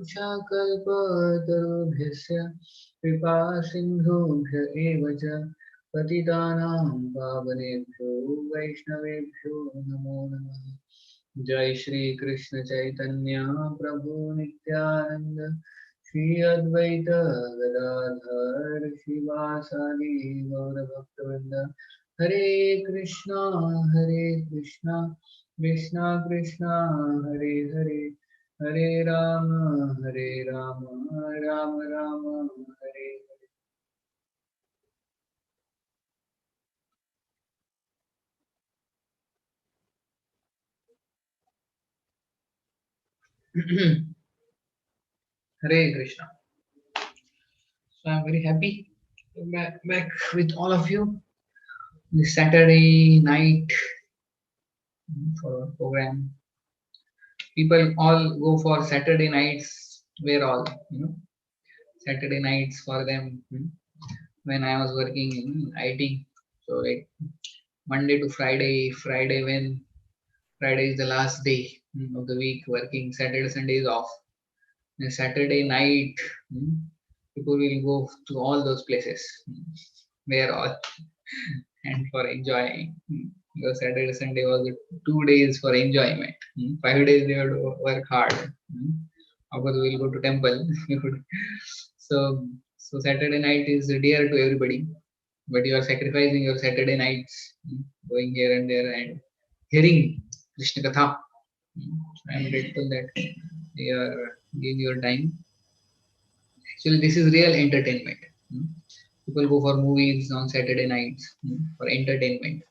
वाञ्छाकल्पतरुभ्यश्च कृपा सिन्धुभ्य एव च पतितानां पावनेभ्यो वैष्णवेभ्यो नमो नमः। जय श्री कृष्ण चैतन्य प्रभु नित्यानंद, श्री अद्वैत गदाधर शिवासादि गौरभक्तवृंद। हरे कृष्णा कृष्णा कृष्णा हरे हरे, हरे राम राम राम हरे हरे। हरे Krishna. So I'm very happy to be back with all of you this Saturday night for our program. People all go for Saturday nights. We're all, Saturday nights for them. When I was working in IT, so like Monday to Friday, Friday is the last day of the week working. Saturday, Sunday is off. And Saturday night, people will go to all those places. Where all and for enjoying. Because Saturday, Sunday was the 2 days for enjoyment. 5 days they would work hard. Of course, we'll go to temple. so, so Saturday night is dear to everybody. But you are sacrificing your Saturday nights, going here and there and hearing Krishna Katha. I am grateful that you are giving your time. Actually, this is real entertainment. People go for movies on Saturday nights for entertainment.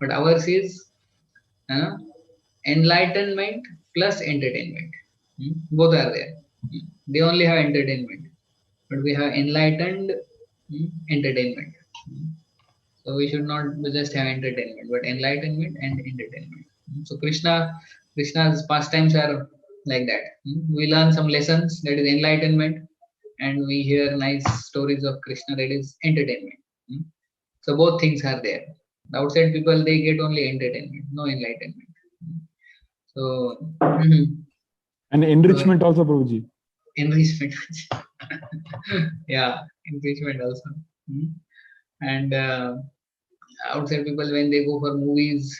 But ours is uh, enlightenment plus entertainment. Both are there. They only have entertainment, but we have enlightened entertainment. So we should not just have entertainment, but enlightenment and entertainment. So Krishna's pastimes are like that. We learn some lessons, that is enlightenment, and we hear nice stories of Krishna, that is entertainment. So both things are there. The outside people, they get only entertainment, no enlightenment. So, And enrichment also, Prabhuji. enrichment. Yeah, enrichment also. And outside people, when they go for movies,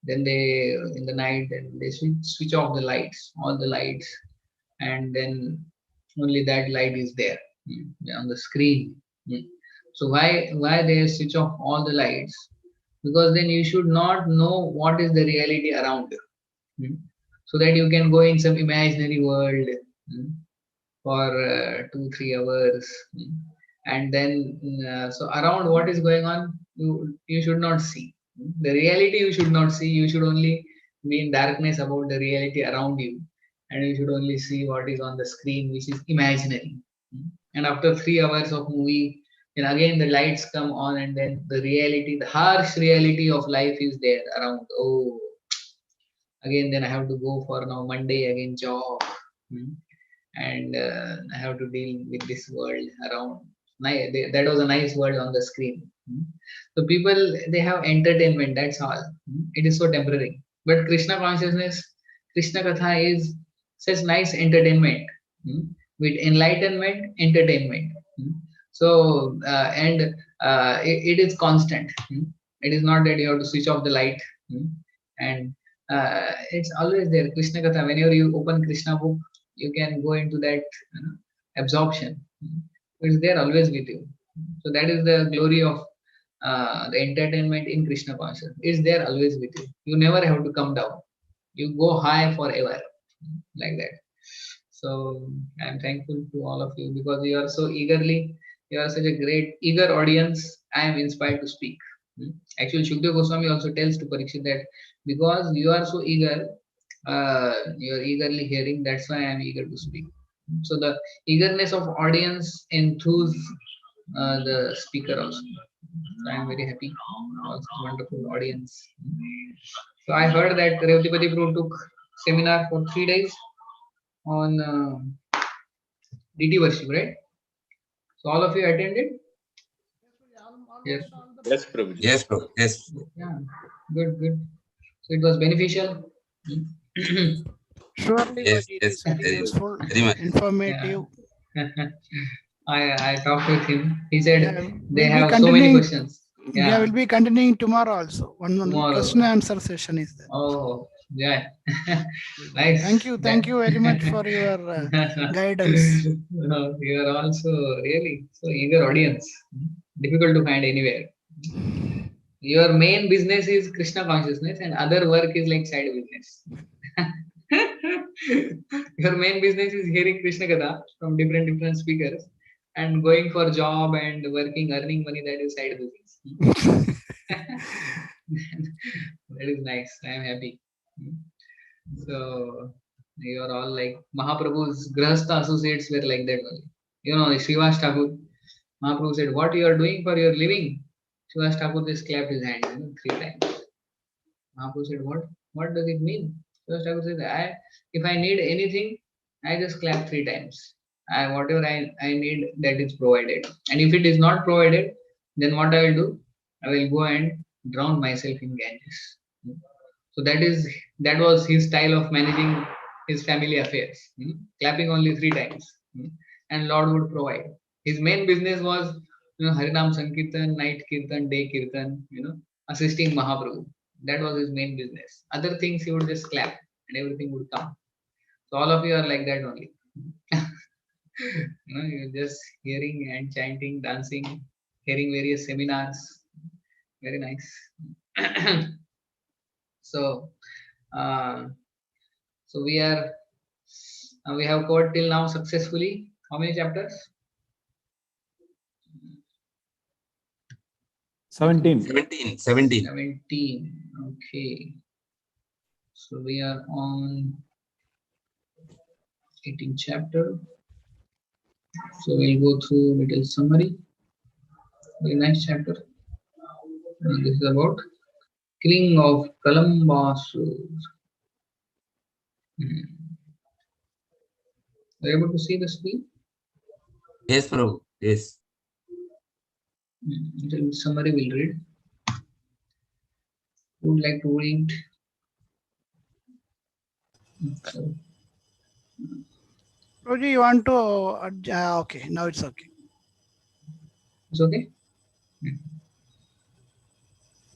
then they in the night and they switch off the lights, all the lights, and then only that light is there on the screen. So why they switch off all the lights? Because then you should not know what is the reality around you, so that you can go in some imaginary world for 2 3 hours, and then so around what is going on, you should not see the reality. You should not see. You should only be in darkness about the reality around you, and you should only see what is on the screen, which is imaginary. And after 3 hours of movie, then again the lights come on, and then the reality, the harsh reality of life is there around. Oh, again then I have to go for now Monday again job, and I have to deal with this world around. That was a nice world on the screen. So people, they have entertainment, that's all. It is so temporary. But Krishna consciousness, Krishna Katha is such nice entertainment, with enlightenment entertainment. So and it is constant. It is not that you have to switch off the light, and it's always there. Krishna Katha, whenever you open Krishna book, you can go into that absorption. It's there always with you. So that is the glory of the entertainment in Krishna consciousness. It's there always with you. You never have to come down. You go high forever, like that. So I'm thankful to all of you because you are such a great, eager audience. I am inspired to speak. Actually, Shukdev Goswami also tells to Parikshit that because you are so eager, you are eagerly hearing, that's why I am eager to speak. So the eagerness of audience enthuse the speaker also. So I am very happy. Also wonderful audience. So I heard that Revdipati Prabhu took seminar for 3 days on DT worship, right? So all of you attended? Yes. Yes, Prabhuji. Yes, Prabhu. Yes. Yeah. Good, good. So it was beneficial. Surely, Yes, Guruji, it yes, is very very, useful, very much. informative. Yeah. I talked with him. He said Yeah, they we'll be have so many continuing. questions. Yeah, Yeah, we'll be continuing tomorrow also. One question tomorrow. and answer session is there. Oh, yeah. Nice. Thank you very much for your guidance. No, you are also really so eager audience. Difficult to find anywhere. Your main business is Krishna consciousness, and other work is like side business. Your main business is hearing Krishna Katha from different speakers, and going for job and working, earning money. That is side business. That is nice. I am happy. So you are all like Mahaprabhu's Grahastha associates were like that only. You know, Srivas Thakur, Mahaprabhu said, "What you are doing for your living?" Srivas Thakur just clapped his hand, 3 times. Mahaprabhu said, "What? What does it mean?" Srivas Thakur said, "If I need anything, I just clap 3 times. Whatever I need, that is provided. And if it is not provided, then what I will do? I will go and drown myself in Ganges." So that was his style of managing his family affairs. Clapping only 3 times, and Lord would provide. His main business was, Harinam Sankirtan, night kirtan, day kirtan, assisting Mahaprabhu. That was his main business. Other things he would just clap and everything would come. So all of you are like that only. You're just hearing and chanting, dancing, hearing various seminars. Very nice. So, uh, so we have covered till now successfully. How many chapters? 17. 17, 17. 17. Okay. So we are on 18th chapter. So we'll go through little summary. Very nice chapter. And this is about killing of Kalambasur. Are you able to see the screen? Yes, Prabhu. Yes. Little summary we'll read. Who would like to read? So, Guruji, you want to? Okay, now it's okay. it's okay?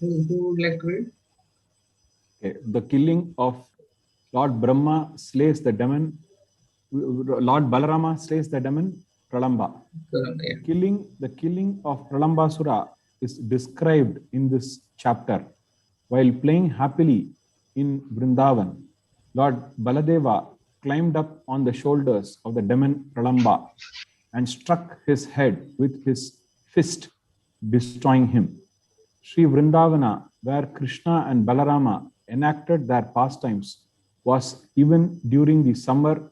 Who would like to read? Okay. The killing of Lord Brahma slays the demon. Lord Balarama slays the demon Pralamba. Yeah. The killing of Pralambasura is described in this chapter. While playing happily in Vrindavan, Lord Baladeva climbed up on the shoulders of the demon Pralamba and struck his head with his fist, destroying him. Sri Vrindavana, where Krishna and Balarama enacted their pastimes, was even during the summer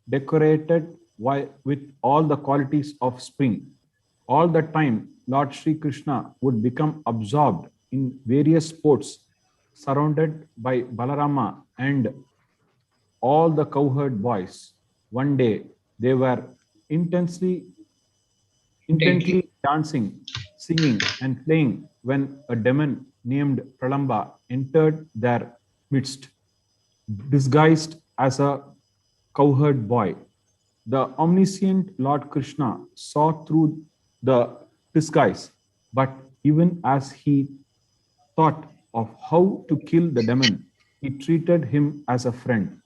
decorated with all the qualities of spring. All the time, Lord Sri Krishna would become absorbed in various sports, surrounded by Balarama and all the cowherd boys. One day, they were intently dancing, singing, and playing when a demon named Pralamba entered their midst, disguised as a cowherd boy. The omniscient Lord Krishna saw through the disguise, but even as he thought of how to kill the demon, he treated him as a friend.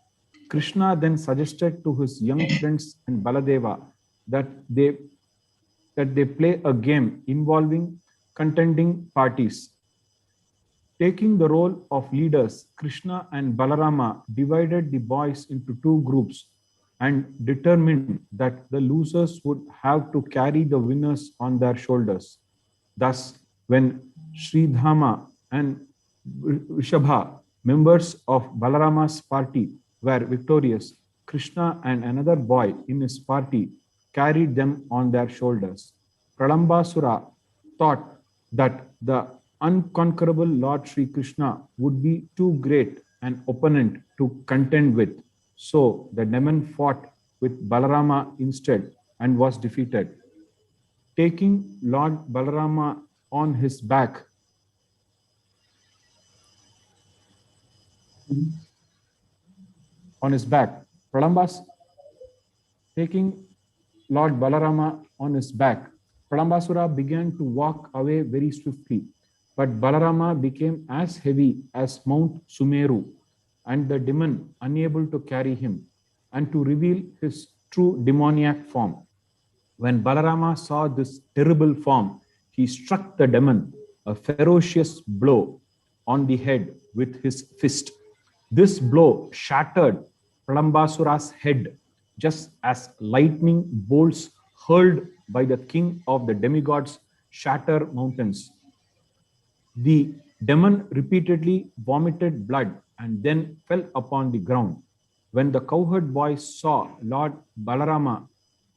Krishna then suggested to his young friends and Baladeva that they play a game involving contending parties. Taking the role of leaders, Krishna and Balarama divided the boys into 2 groups and determined that the losers would have to carry the winners on their shoulders. Thus, when Sridhama and Vrishabha, members of Balarama's party, were victorious, Krishna and another boy in his party carried them on their shoulders. Pralambasura thought that the unconquerable Lord Sri Krishna would be too great an opponent to contend with. So the demon fought with Balarama instead and was defeated. Taking Lord Balarama on his back, on his back. Pralambas taking Lord Balarama on his back, Pralambasura began to walk away very swiftly. But Balarama became as heavy as Mount Sumeru, and the demon unable to carry him and to reveal his true demoniac form. When Balarama saw this terrible form, he struck the demon a ferocious blow on the head with his fist. This blow shattered Pralambasura's head, just as lightning bolts hurled by the king of the demigods shatter mountains. The demon repeatedly vomited blood and then fell upon the ground. When the cowherd boys saw Lord Balarama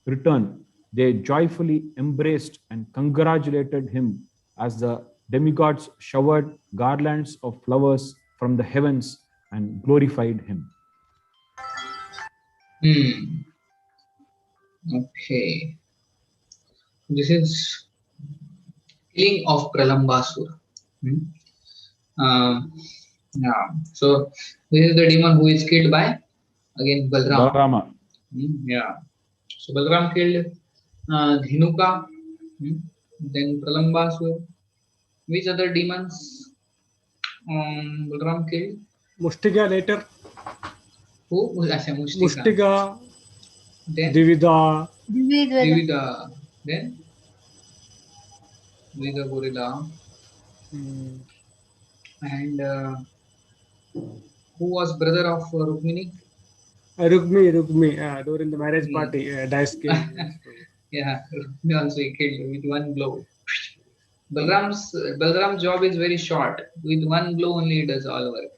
return, they joyfully embraced and congratulated him as the demigods showered garlands of flowers from the heavens and glorified him. Okay. This is killing of Pralambasura. Yeah. So this is the demon who is killed by again Balarama. Yeah. So Balaram killed Dhinuka, then Pralambasura. Which other demons Balaram killed? Mustiga later. Who? Mustika. Mustiga. Then Divida. Divida. Then Divida Gorilla. And who was brother of Rukmini? Rukmi. During the marriage party, dice game. Yeah, Rukmini also he killed with one blow. Balaram's job is very short. With one blow only he does all work.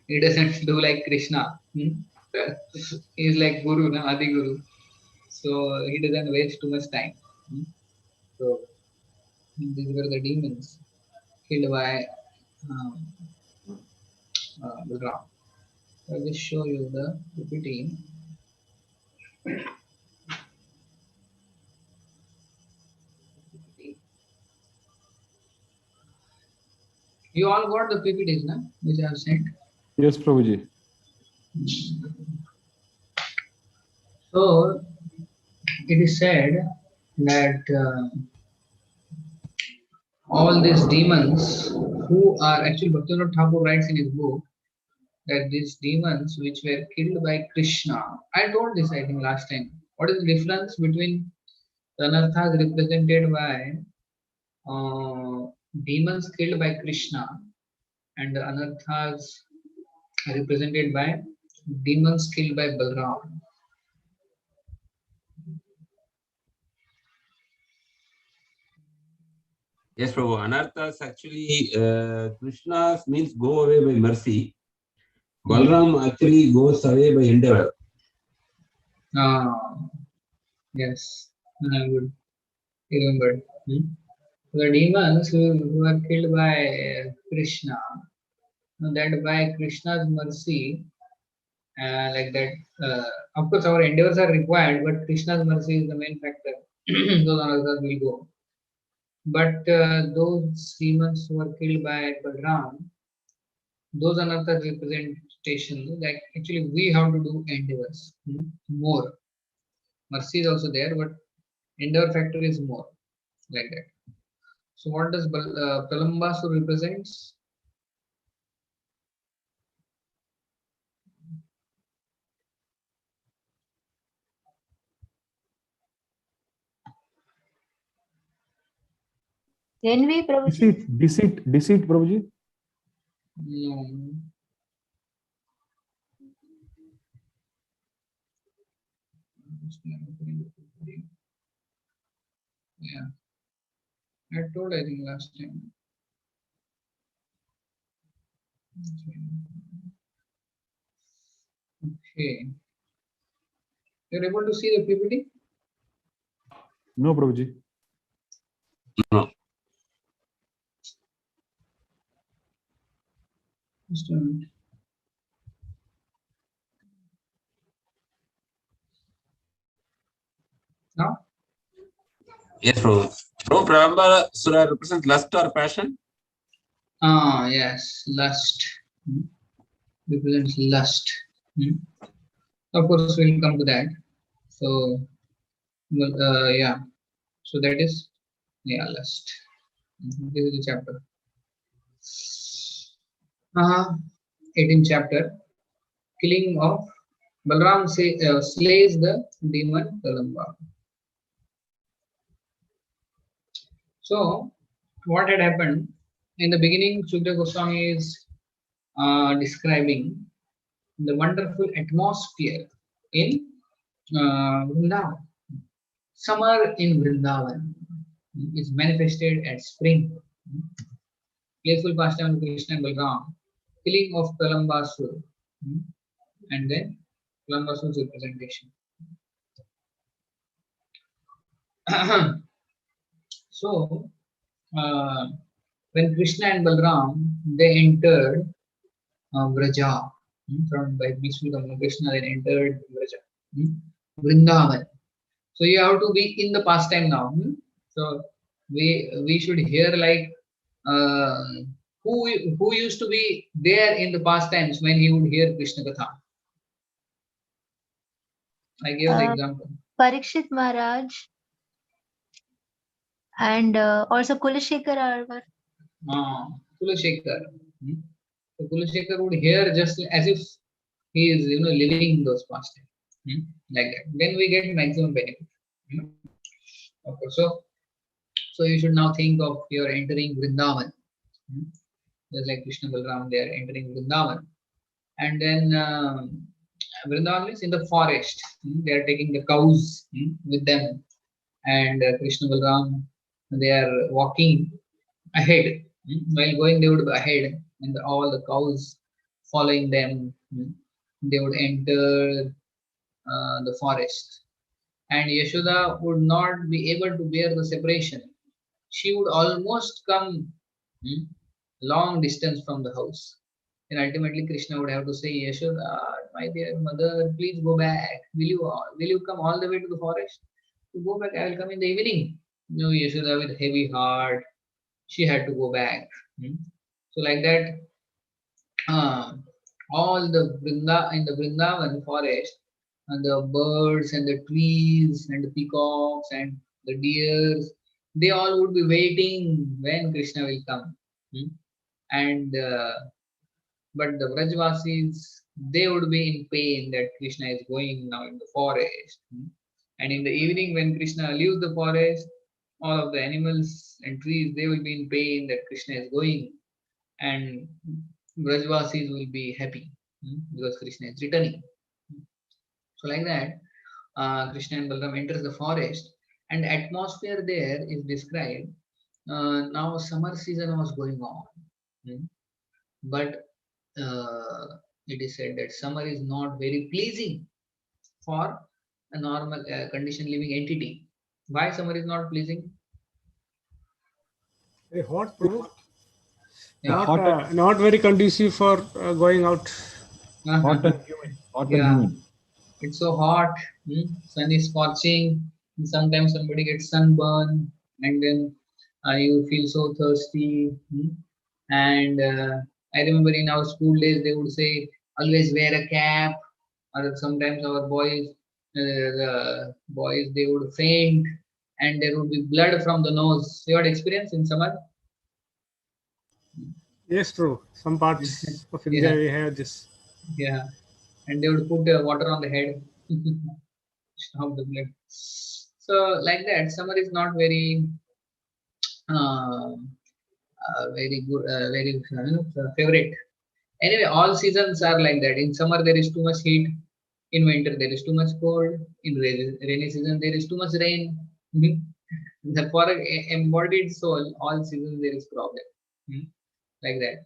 He doesn't do like Krishna. He is like Guru, Adi Guru. So he doesn't waste too much time. So these were the demons killed by Balaram. I will show you the PPT. You all got the PPTs, na? Which I have sent. Yes, Prabhuji. So it is said that all these demons who are actually Bhaktivinoda Thakur writes in his book that these demons which were killed by Krishna. I told this I think last time. What is the difference between the anarthas represented by demons killed by Krishna and the anarthas represented by demons killed by Balaram? Yes, Prabhu. Anarthas actually, Krishna means go away by mercy. Balaram actually goes away by endeavor. Yes, I would remember. The demons who are killed by Krishna, that by Krishna's mercy, like that, of course our endeavors are required, but Krishna's mercy is the main factor. Those anarthas will go. But those demons who are killed by Balaram, those anarthas representation, like actually we have to do endeavors more. Mercy is also there, but endeavor factor is more, like that. So what does Pralambasur represents? Envy, Prabhuji. Deceit, Prabhuji. No. Yeah, I told I think last time. Okay. You're able to see the PPT? No, Prabhuji. No. Just a minute. Now? Yes, Prabhu. Prabhu, Pralambasura represents lust or passion? Yes, lust. Represents lust. Hmm. Of course, we'll come to that. So, yeah. So that is last. This is the chapter. 18th chapter. Killing of Balram slays the demon Kalamba. So, what had happened in the beginning? Sukadeva Goswami is describing the wonderful atmosphere in Vrindavan. Summer in Vrindavan is manifested as spring. Playful pastime of Krishna and Balram, killing of Kalambasur, and then Kalambasur's representation. So, when Krishna and Balram they entered Vraja, from by peaceful Krishna, they entered Vraja, Vrindavan. So you have to be in the pastime now. So we should hear like uh, who used to be there in the pastimes when he would hear Krishna Katha. I gave the example. Parikshit Maharaj and also Kulashekar Alvar. Kulashekar. So Kulashekar would hear just as if he is living those pastimes. Like that. Then we get maximum benefit. Okay, so you should now think of your entering Vrindavan. Just like Krishna Balram, they are entering Vrindavan. And then Vrindavan is in the forest. They are taking the cows with them. And Krishna Balram, they are walking ahead. While going, they would be ahead. And all the cows following them. They would enter the forest. And Yashoda would not be able to bear the separation. She would almost come long distance from the house. And ultimately, Krishna would have to say, Yashoda, my dear mother, please go back. Will you come all the way to the forest? To go back, I will come in the evening. No, Yashoda with heavy heart, she had to go back. So like that, all the in the Vrindavan forest, and the birds and the trees and the peacocks and the deers, they all would be waiting when Krishna will come. And but the Vrajvasis, they would be in pain that Krishna is going now in the forest. And in the evening, when Krishna leaves the forest, all of the animals and trees, they will be in pain that Krishna is going. And Vrajvasis will be happy because Krishna is returning. So like that, Krishna and Balaram enters the forest, and the atmosphere there is described. Now summer season was going on, but it is said that summer is not very pleasing for a normal condition living entity. Why summer is not pleasing? Very hot, bro. Yeah. Not very conducive for going out. Hot and humid. Hot and Yeah. humid. It's so hot, sun is scorching, and sometimes somebody gets sunburn, and then you feel so thirsty. And I remember in our school days, they would say, always wear a cap, or sometimes our the boys, they would faint, and there would be blood from the nose. You had experience in summer? Yes, true. Some parts of India Yeah. we have this. Yeah, and they would put water on the head, stop the blood. So like that, summer is not uh, very good, very favorite. Anyway, all seasons are like that. In summer there is too much heat. In winter there is too much cold. In rainy season there is too much rain. For an embodied soul, all seasons there is problem. Like that.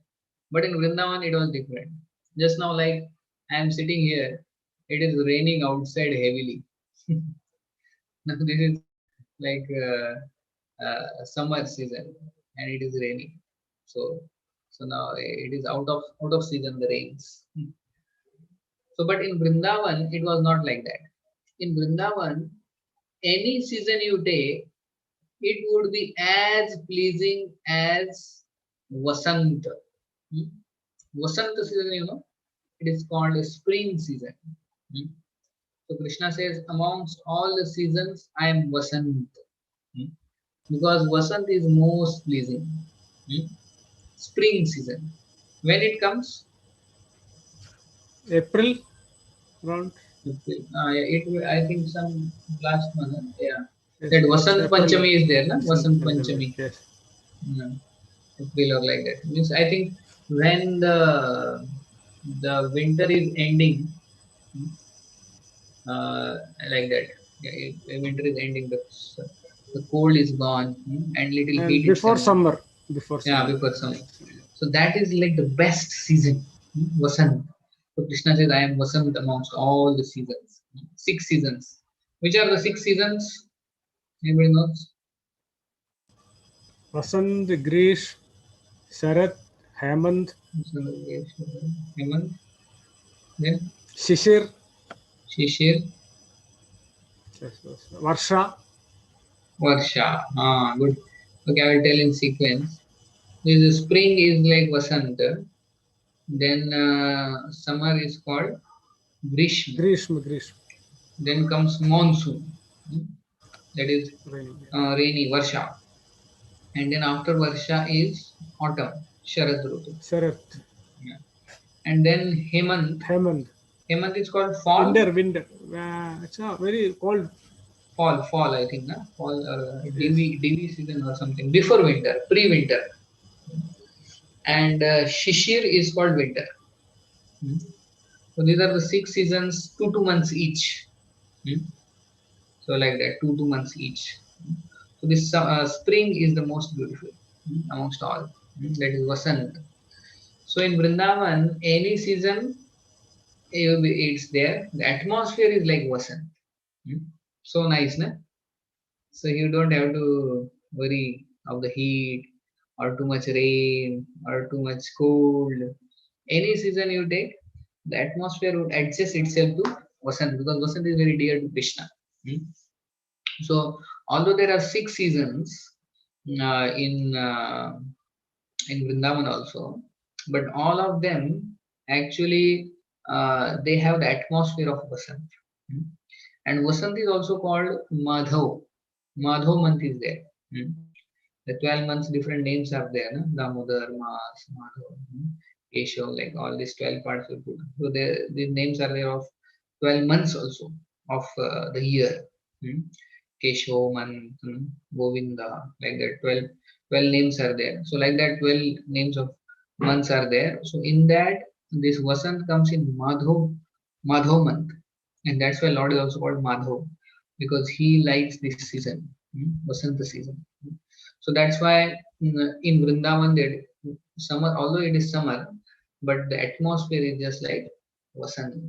But in Vrindavan it was different. Just now, like I am sitting here, it is raining outside heavily. Now this is like summer season, and it is raining. So now it is out of season, the rains. So, but in Vrindavan it was not like that. In Vrindavan, any season you take, it would be as pleasing as Vasant. Vasant season, it is called a spring season. Hmm. So Krishna says, amongst all the seasons, I am Vasant. Hmm. Because Vasant is most pleasing. Hmm. Spring season. When it comes, April around. I think some last month, yeah. Yes, That it's Vasant April. Panchami is there, na? Vasant Panchami, Panchami. yes. Yeah. April or like that. Means I think when the winter is ending, like that. Yeah, winter is ending, the cold is gone, and little And heat is before coming. summer. Before Yeah, summer. before summer. So that is like the best season, Vasant. So Krishna says, I am Vasant amongst all the seasons. 6 seasons. Which are the 6 seasons? Anybody knows? Vasant, Grish, Sharat, Hemant, Hemant, then Shishir, Shishir, Varsha. Varsha. Ah, good. Okay, I will tell in sequence. This spring is like Vasanta. Then summer is called Grishma. Grishma. Then comes monsoon. That is Rainy. rainy, Varsha. And then after Varsha is autumn, Sharad Rutu. Sharat. Yeah. And then Hemant. Hemant. Hemant is called fall. Winter. It's very cold. Fall, I think, na? Fall or Yes. Divi season or something. Before winter, pre-winter. And Shishir is called winter. So these are the 6 seasons, 2 months each. So like that, 2 months each. So this spring is the most beautiful amongst all. That is Vasant. So in Vrindavan, any season it's there. The atmosphere is like Vasant. So nice, na? So you don't have to worry of the heat or too much rain or too much cold. Any season you take, the atmosphere would adjust itself to Vasant because Vasant is very dear to Krishna. So although there are 6 seasons in Vrindavan also, but all of them actually they have the atmosphere of Vasant. And Vasant is also called Madhav. Madhav month is there. The 12 months different names are there. No? Damodar, Mas, Madhav, Keshav, like all these 12 parts will put. So the names are there of 12 months also of the year. Keshav, month, Govinda, like that 12 names are there. So like that 12 names of months are there. So in that this Vasant comes in Madhav month. And that's why Lord is also called Madhav because he likes this season, Vasanta season. So that's why in Vrindavan, summer, although it is summer, but the atmosphere is just like Vasanta.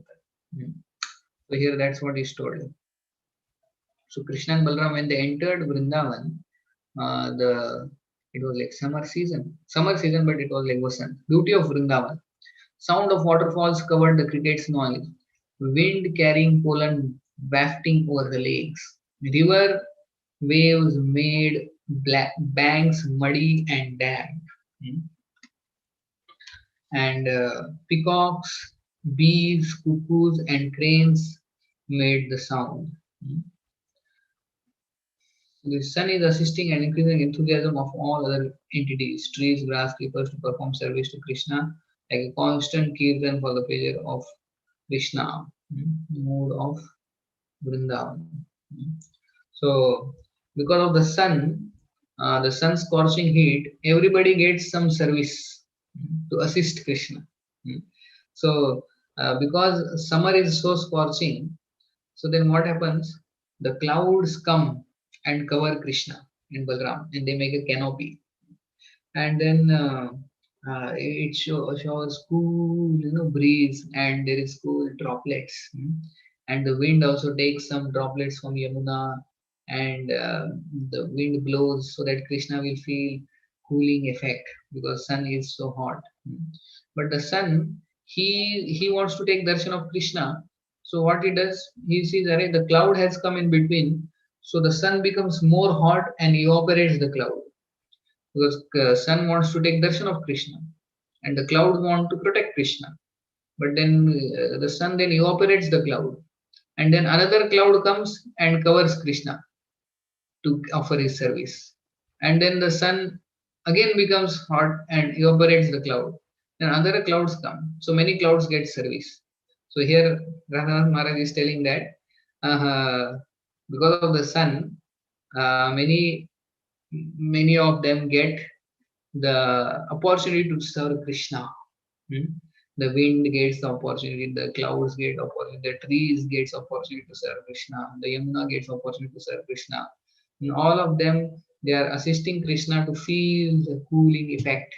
So here that's what is told. So Krishna and Balaram, when they entered Vrindavan, it was like summer season, but it was like Vasant. Beauty of Vrindavan. Sound of waterfalls covered the cricket's noise. Wind carrying pollen wafting over the lakes. River waves made black banks muddy and damp. And peacocks, bees, cuckoos, and cranes made the sound. The sun is assisting and increasing enthusiasm of all other entities, trees, grass, creepers to perform service to Krishna, like a constant kirtan for the pleasure of Krishna, mood of Vrindavan. So, because of the sun's scorching heat, everybody gets some service to assist Krishna. So, because summer is so scorching, so then what happens? The clouds come and cover Krishna and Balaram, and they make a canopy, and then it showers cool, breeze, and there is cool droplets, and the wind also takes some droplets from Yamuna, and the wind blows so that Krishna will feel cooling effect because sun is so hot. But the sun, he wants to take darshan of Krishna. So what he does, he sees, array, the cloud has come in between, so the sun becomes more hot and evaporates the cloud because sun wants to take darshan of Krishna and the cloud want to protect Krishna. but then the sun then evaporates the cloud, and then another cloud comes and covers Krishna to offer his service. And then the sun again becomes hot and evaporates the cloud. Then other clouds come. So many clouds get service. So here Radhanath Maharaj is telling that because of the sun, many of them get the opportunity to serve Krishna. Hmm? The wind gets the opportunity, the clouds get opportunity, the trees gets opportunity to serve Krishna, the Yamuna gets opportunity to serve Krishna. In all of them, they are assisting Krishna to feel the cooling effect,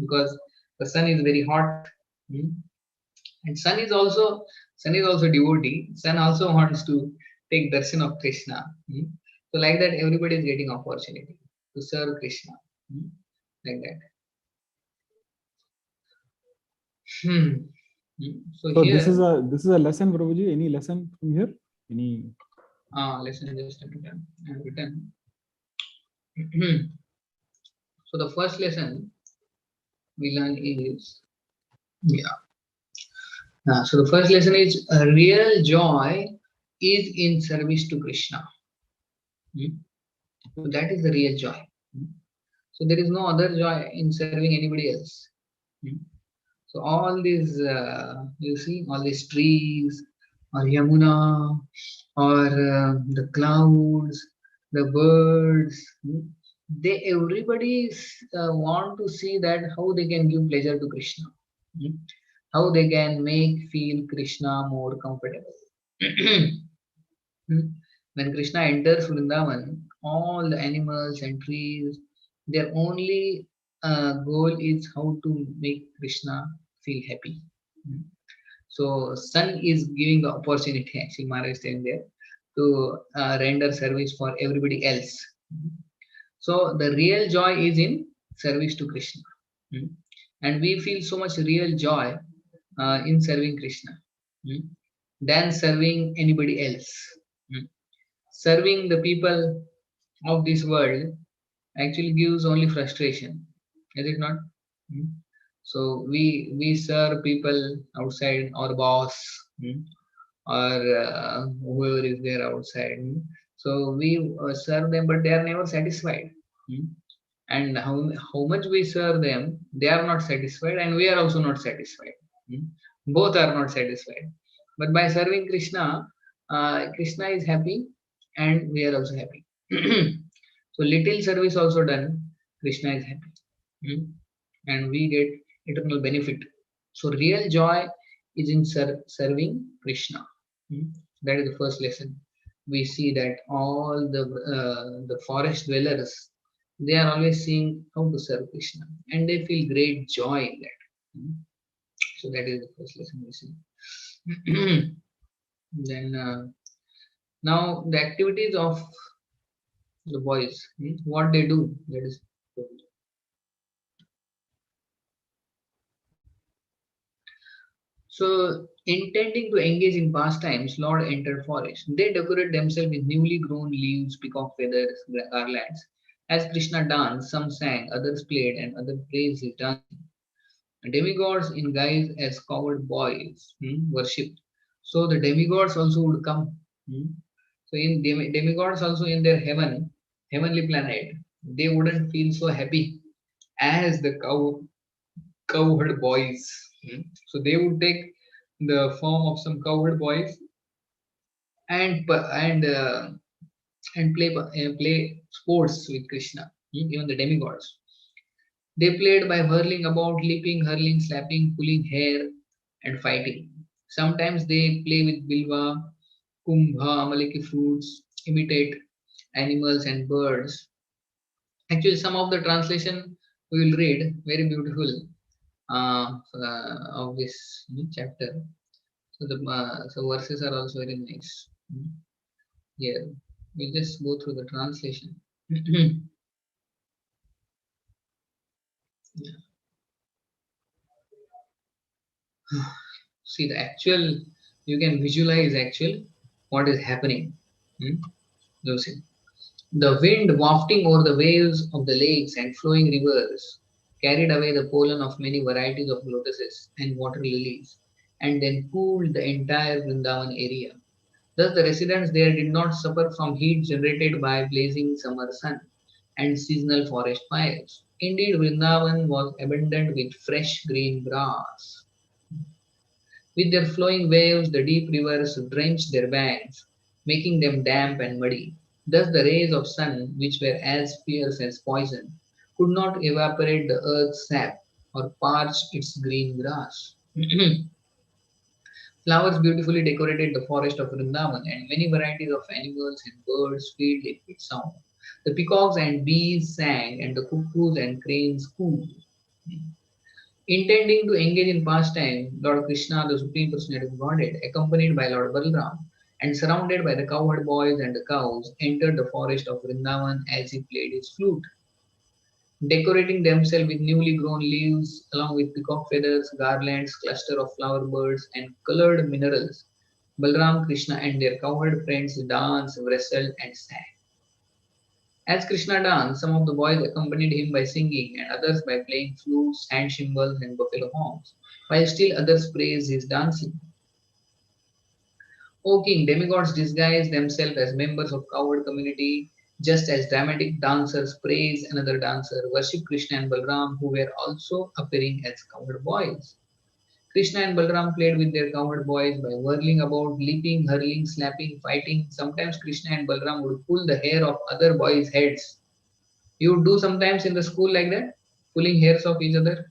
because the sun is very hot, and sun is also devotee. Sun also wants to take darshan of Krishna. So like that, everybody is getting opportunity to serve Krishna, like that. Hmm. So So here, this is a lesson, Prabhuji. Any lesson from here? Any? listen, just a minute. I have written. So the first lesson we learn is, so the first lesson is real joy is in service to Krishna. So that is the real joy. So there is no other joy in serving anybody else. So all these, you see, all these trees, or Yamuna, or the clouds, the birds, everybody want to see that how they can give pleasure to Krishna, how they can make feel Krishna more comfortable. When Krishna enters Vrindavan, all the animals and trees, their only goal is how to make Krishna feel happy. So sun is giving the opportunity, actually Maharaj is saying there, to render service for everybody else. So the real joy is in service to Krishna. And we feel so much real joy in serving Krishna than serving anybody else. Serving the people of this world actually gives only frustration, is it not? So we serve people outside, our boss, or whoever is there outside. So we serve them, but they are never satisfied. And how much we serve them, they are not satisfied, and we are also not satisfied. Both are not satisfied. But by serving Krishna, Krishna is happy, and we are also happy. So little service also done, Krishna is happy, and we get eternal benefit. So real joy is in serving Krishna. That is the first lesson. We see that all the forest dwellers, they are always seeing how to serve Krishna, and they feel great joy in that. So that is the first lesson we see. Then now the activities of the boys, what they do, that is. So, intending to engage in pastimes, Lord entered forest. They decorate themselves with newly grown leaves, peacock feathers, garlands. As Krishna danced, some sang, others played, and others praised his dancing. Demigods in guise as cowherd boys worshipped. So the demigods also would come. So in demigods also in their heavenly planet, they wouldn't feel so happy as the cowherd boys. So they would take the form of some cowherd boys and play sports with Krishna. Even the demigods, they played by whirling about, leaping, hurling, slapping, pulling hair, and fighting. Sometimes they play with bilva, kumbha, amaleki fruits, imitate animals and birds. Actually, some of the translation we will read, very beautiful, of this chapter. So the verses are also very nice. Here, we'll just go through the translation. See the actual, you can visualize actual what is happening. You see. The wind wafting over the waves of the lakes and flowing rivers carried away the pollen of many varieties of lotuses and water lilies. and then cooled the entire Vrindavan area. Thus, the residents there did not suffer from heat generated by blazing summer sun and seasonal forest fires. Indeed, Vrindavan was abundant with fresh green grass. With their flowing waves, the deep rivers drenched their banks, making them damp and muddy. Thus, the rays of sun, which were as fierce as poison, could not evaporate the earth's sap or parch its green grass. Flowers beautifully decorated the forest of Vrindavan, and many varieties of animals and birds filled it with sound. The peacocks and bees sang, and the cuckoos and cranes cooed. Intending to engage in pastime, Lord Krishna, the Supreme Personality of Godhead, accompanied by Lord Balram and surrounded by the cowherd boys and the cows, entered the forest of Vrindavan as he played his flute. Decorating themselves with newly grown leaves, along with peacock feathers, garlands, cluster of flower birds, and colored minerals, Balram, Krishna, and their cowherd friends danced, wrestled, and sang. As Krishna danced, some of the boys accompanied him by singing, and others by playing flutes, hand cymbals, and buffalo horns, while still others praised his dancing. O king, demigods disguise themselves as members of cowherd community, just as dramatic dancers praise another dancer, worship Krishna and Balram, who were also appearing as cowherd boys. Krishna and Balram played with their cowherd boys by whirling about, leaping, hurling, slapping, fighting. Sometimes Krishna and Balram would pull the hair of other boys' heads. You would do sometimes in the school like that, pulling hairs of each other.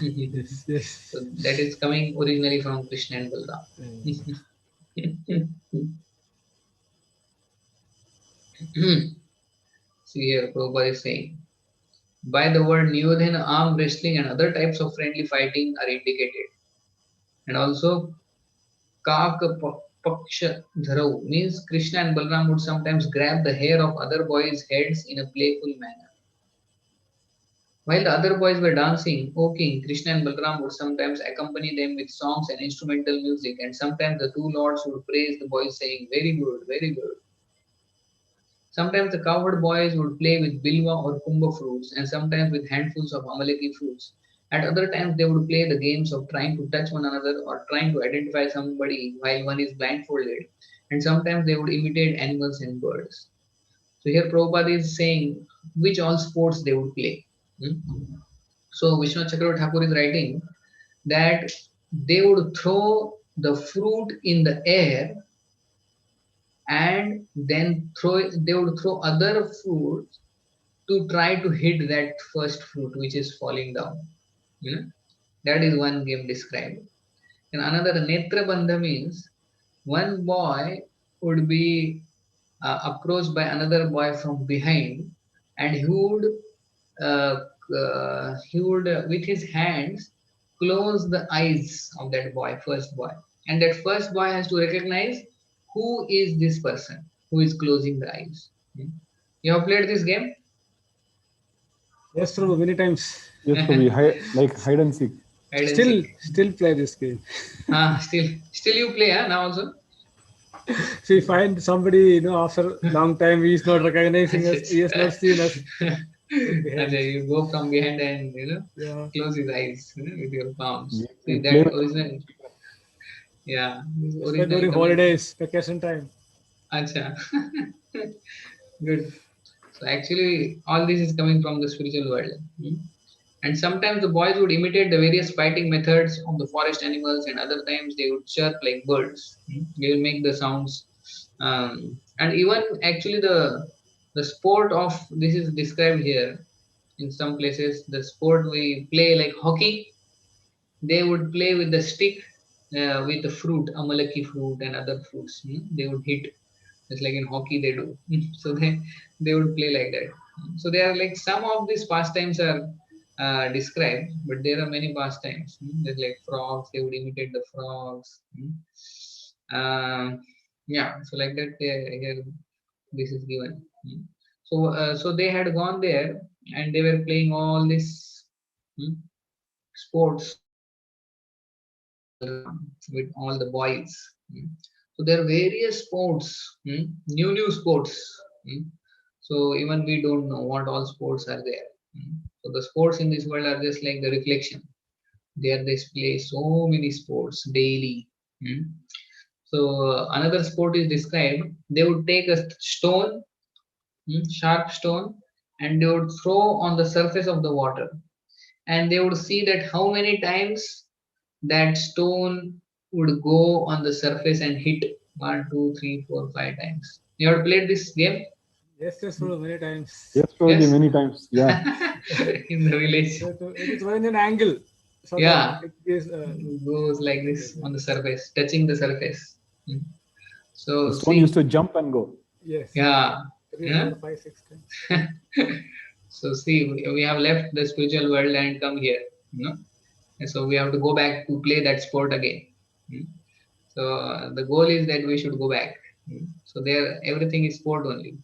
Yes, yes. So that is coming originally from Krishna and Balram. See here, Prabhupada is saying, by the word Niyodhana, arm wrestling and other types of friendly fighting are indicated. And also, Kak Paksha Dharau means Krishna and Balram would sometimes grab the hair of other boys' heads in a playful manner. While the other boys were dancing, O king, Krishna and Balram would sometimes accompany them with songs and instrumental music, and sometimes the two lords would praise the boys, saying, very good, very good. Sometimes the cowherd boys would play with bilva or kumbha fruits, and sometimes with handfuls of amalaki fruits. At other times, they would play the games of trying to touch one another or trying to identify somebody while one is blindfolded, and sometimes they would imitate animals and birds. So here Prabhupada is saying which all sports they would play. So Vishnu Chakravarti Thakur is writing that they would throw the fruit in the air and then they would throw other fruits to try to hit that first fruit which is falling down. That is one game described. And another Netra Bandha means one boy would be approached by another boy from behind, and uh, he would with his hands close the eyes of that boy, first boy, and that first boy has to recognize who is this person who is closing the eyes. You have played this game? Yes, Prabhu, many times. Yes, so we like hide and seek. Still play this game. Still you play, huh, now also? So we find somebody, after a long time, he is not recognizing us, he has not seen us. And you go from behind and close his eyes with your palms. See that original. Yeah, original during holidays, vacation time. Acha. Good. So actually, all this is coming from the spiritual world. And sometimes the boys would imitate the various fighting methods of the forest animals, and other times they would chirp like birds. They will make the sounds. And even actually the sport of this is described here in some places. The sport we play like hockey, they would play with the stick with the fruit, amalaki fruit and other fruits. They would hit. It's like in hockey they do. So they would play like that. So there are like some of these pastimes are described, but there are many pastimes. There's like frogs, they would imitate the frogs. Yeah, so like that here this is given. So they had gone there and they were playing all these sports with all the boys. So there are various sports, new sports. So even we don't know what all sports are there. So the sports in this world are just like the reflection. There they play so many sports daily. So another sport is described. They would take a stone, sharp stone, and they would throw on the surface of the water, and they would see that how many times that stone would go on the surface and hit 1, 2, 3, 4, 5 times. You have played this game? Yes, yes, Prabhu, many times. Yes, Prabhuji, Yes. many times. Yeah. In the village. It is going in an angle. So Yeah. that it is, It goes like this on the surface, touching the surface. So The stone see, used to jump and go. yes. yeah. 3, Yeah. 4, 5, 6 times. So see, we have left the spiritual world and come here, and so we have to go back to play that sport again. So the goal is that we should go back. So there, everything is sport only.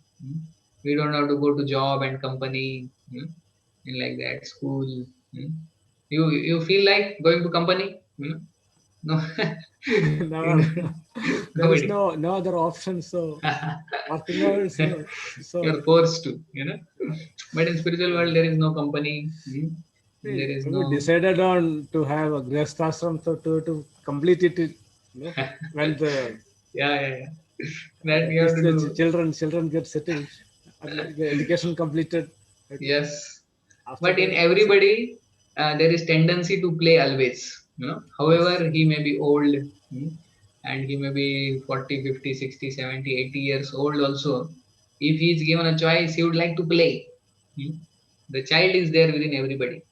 We don't have to go to job and company, and like that school. You feel like going to company? No. No, there is no other option. So working hours. So You're forced to, But in spiritual world, there is no company. There is no. decided on to have a grihasthashram, so to complete it. When the Yeah. That we have to do. children get settled, the education completed. Yes. After But in that, everybody, there is tendency to play always. However, he may be old, and he may be 40, 50, 60, 70, 80 years old also. If he is given a choice, he would like to play. The child is there within everybody,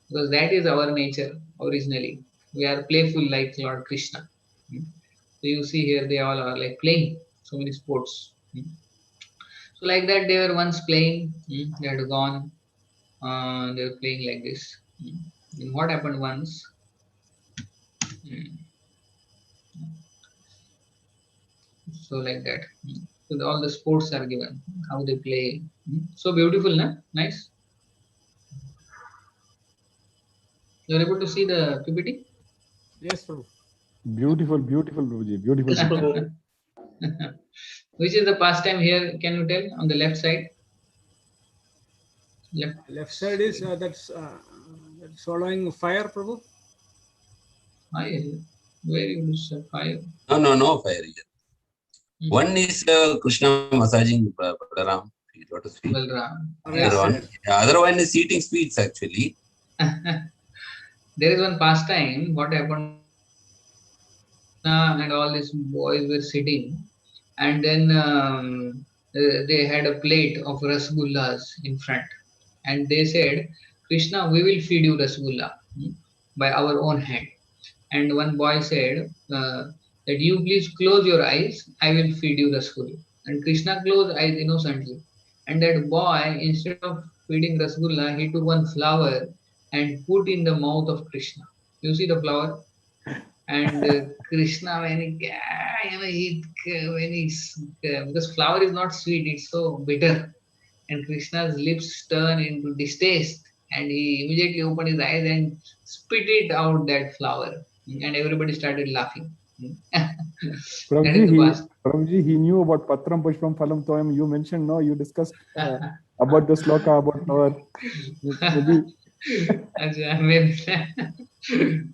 because that is our nature originally. We are playful like Lord Krishna. So you see here, they all are like playing so many sports. So like that, they were once playing. They had gone. They were playing like this. And what happened once? So like that. So all the sports are given. How they play. So beautiful, na? Nice. You're able to see the PPT? yes, Prabhu. Beautiful, Prabhuji. Beautiful. Which is the pastime here? Can you tell on the left side? Left side is that's following fire, Prabhu. Fire. Where you say fire? No fire here. One is Krishna massaging Balaram, lotus feet. Other one is eating sweets actually. There is one pastime. What happened? And all these boys were sitting, and then they had a plate of rasgullas in front, and they said, "Krishna, we will feed you rasgulla by our own hand." And one boy said that you please close your eyes, I will feed you rasgulla. And Krishna closed eyes innocently. And that boy, instead of feeding rasgulla, he took one flower and put in the mouth of Krishna. You see the flower? And Krishna, when because flower is not sweet, it's so bitter. And Krishna's lips turn into distaste, and he immediately opened his eyes and spit it out that flower, and everybody started laughing. Prabhuji, he knew about Patram Pushpam Phalam Toyam. You mentioned, no, you discussed about the sloka, about flower.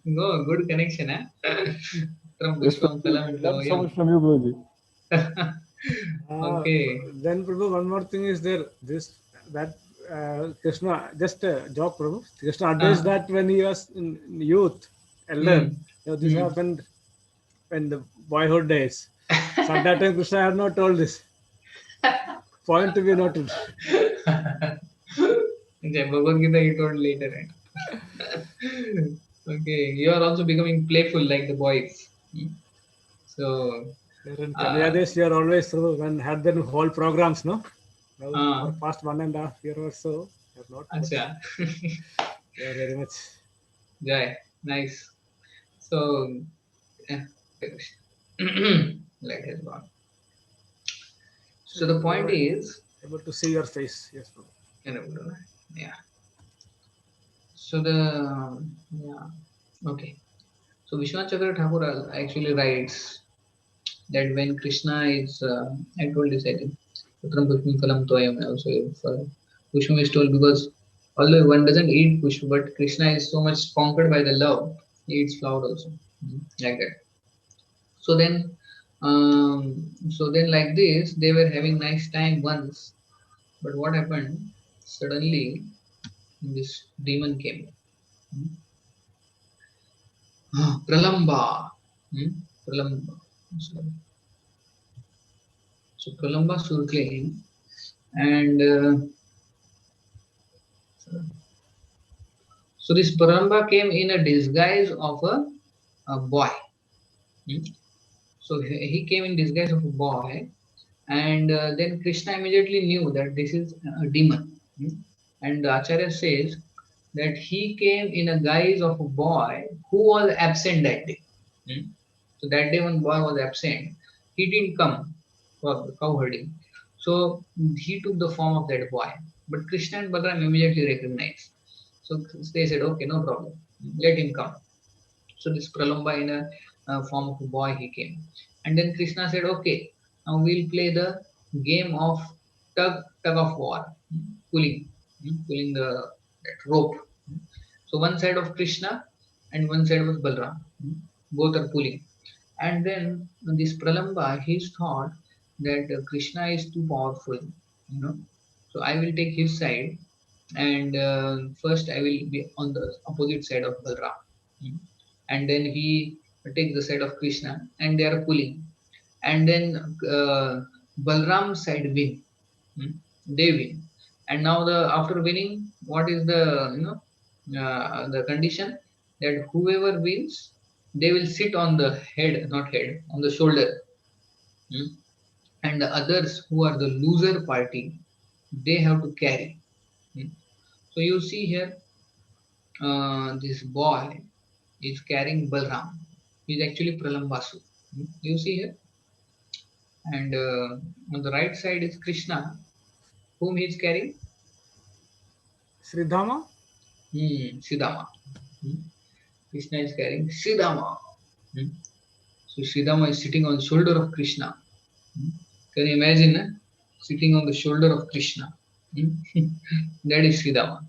No, good connection, huh? Yes, so much from you, Prabhuji. Okay. Then, Prabhu, one more thing is there. Krishna, just a joke, Prabhu. Krishna advised that when he was in youth, elder, this happened in the boyhood days. So at that time, Krishna had not told this. Point to be noted. Bhagavad Gita he told later, right? Okay, you are also becoming playful like the boys. So in Bangladesh, we are always through when had their whole programs, no? Now, for past 1.5 years or so, have not. Acha. Yeah, very much. Jai, nice. So, light has gone. So the point is able to see your face, yes, bro. Yeah. So okay. So Vishwanath Chakra Thakur actually writes that when Krishna is, I told this, I think, Putram Pushpam Phalam Toyam also, Pushpam is told because Although one doesn't eat pushpa, but Krishna is so much conquered by the love, he eats flower also, like that. So then, like this, they were having nice time once. But what happened? Suddenly, this demon came. Pralamba. Pralamba. So Pralamba Sur came, and so this Pralamba came in a disguise of a boy. So he came in disguise of a boy, and then Krishna immediately knew that this is a demon. And the Acharya says that he came in a guise of a boy who was absent that day. So that day when boy was absent, he didn't come for the cow herding. So he took the form of that boy. But Krishna and Balaram immediately recognized. So they said, okay, no problem, let him come. So this Pralamba in a form of a boy he came. And then Krishna said, okay, now we'll play the game of tug of war, pulling, pulling that rope. So one side of Krishna and one side was Balram. Both are pulling. And then this Pralamba, he's thought that Krishna is too powerful, you know. So I will take his side, and first I will be on the opposite side of Balram. And then he takes the side of Krishna, and they are pulling. And then Balram's side win. They win. And now after winning, what is the condition? That whoever wins, they will sit on the head, not head, on the shoulder. And the others who are the loser party, they have to carry. So you see here, this boy is carrying Balram. He's actually Pralambasu. You see here, and on the right side is Krishna, whom he is carrying. Sridhama? Siddhama. Krishna is carrying Siddhama. So Siddhama is sitting on the shoulder of Krishna. Can you imagine sitting on the shoulder of Krishna? That is Siddhama,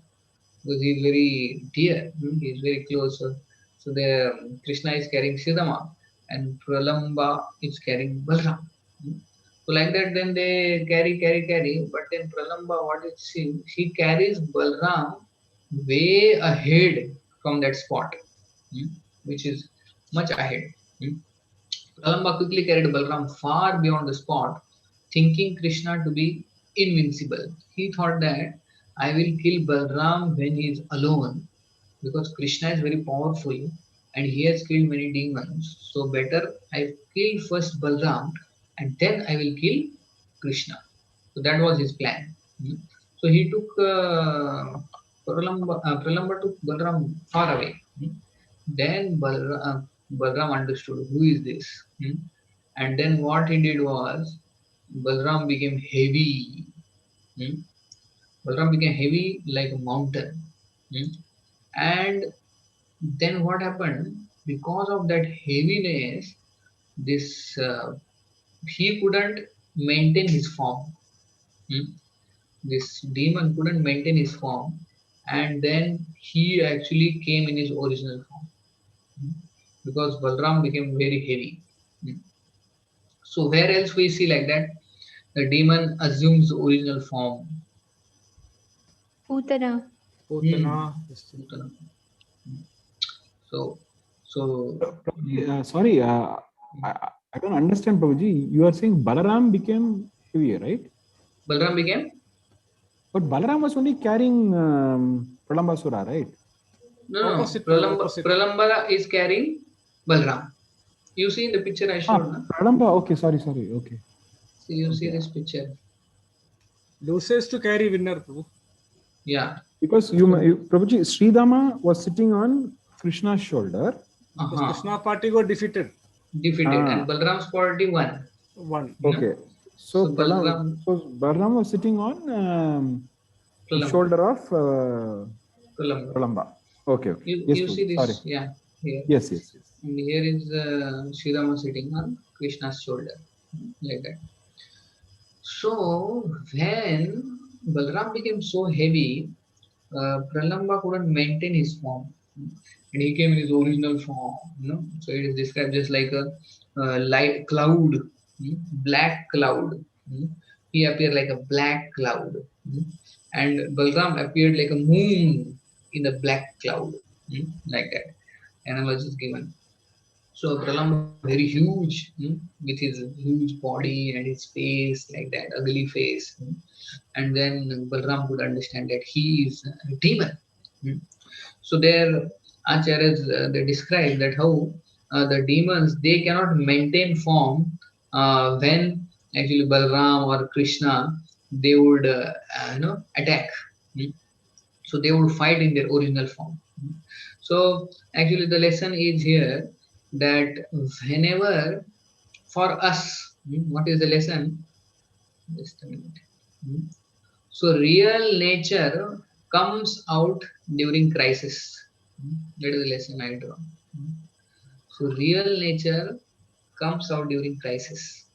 because he is very dear. He is very close. So the Krishna is carrying Siddhama, and Pralamba is carrying Balram. So like that, then they carry. But then Pralamba, what is she carries Balram way ahead from that spot, which is much ahead. Pralamba quickly carried Balram far beyond the spot, thinking Krishna to be invincible. He thought that I will kill Balram when he is alone, because Krishna is very powerful and he has killed many demons. So better I kill first Balram and then I will kill Krishna. So that was his plan. So he took Pralamba took Balram far away. Then Balram understood who is this. And then what he did was Balram became heavy. Balram became heavy like a mountain. And then what happened? Because of that heaviness, this he couldn't maintain his form. This demon couldn't maintain his form, and then he actually came in his original form, because Balram became very heavy. So where else we see like that? The demon assumes the original form. Putana. Putana. Putana. So sorry, I don't understand, Prabhuji. You are saying Balaram became heavier, right? Balaram became? But Balaram was only carrying Pralambasura, right? No. Pralamba is carrying Balaram. You see in the picture I showed, no? Pralamba, okay, sorry, okay. So you see this picture. Losers to carry winner, Prabhu. Yeah. Because Prabhuji, Sridhama was sitting on Krishna's shoulder. Krishna party got defeated. And Balaram's party won. Okay. So Balaram was sitting on the shoulder of Pralamba. Okay. You see this? Sorry. Yeah. Here. Yes. And here is Sridhama sitting on Krishna's shoulder, like that. So when Balaram became so heavy, Pralamba couldn't maintain his form, and he came in his original form. So it is described just like a light cloud, black cloud. He appeared like a black cloud, and Balram appeared like a moon in a black cloud, like that. Analogy is given. So Pralamba was very huge, with his huge body and his face like that, ugly face. And then Balram could understand that he is a demon. Hmm. So there, Acharyas they describe that how the demons they cannot maintain form when actually Balram or Krishna they would attack. Hmm. So they would fight in their original form. So actually the lesson is here that whenever for us, what is the lesson? Just a minute. Hmm. So real nature comes out during crisis. That is the lesson I draw. So real nature comes out during crisis.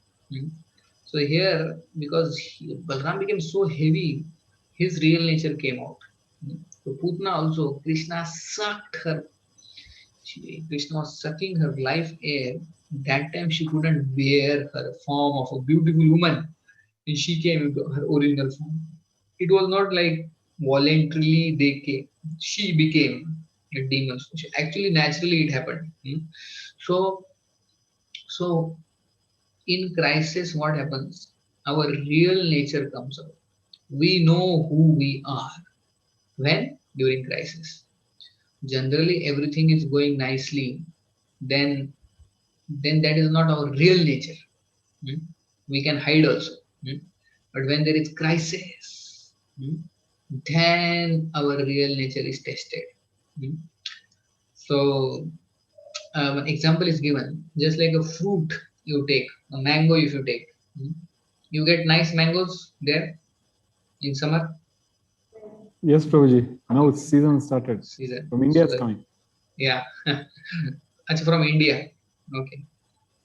So here, because Balram became so heavy, his real nature came out. So Putna also, Krishna sucked her. Krishna was sucking her life air. That time she couldn't bear her form of a beautiful woman, and she came into her original form. It was not like voluntarily they came. She became a demon. Actually, naturally it happened. So, so in crisis, what happens? Our real nature comes out. We know who we are. When? During crisis. Generally, everything is going nicely. Then, then that is not our real nature. We can hide also. But when there is crisis, then our real nature is tested. So, example is given, just like a fruit you take, a mango if you take, you get nice mangoes there in summer. Yes, Prabhuji. Now season started. Season. From India So it's coming. Yeah. Actually from India. Okay.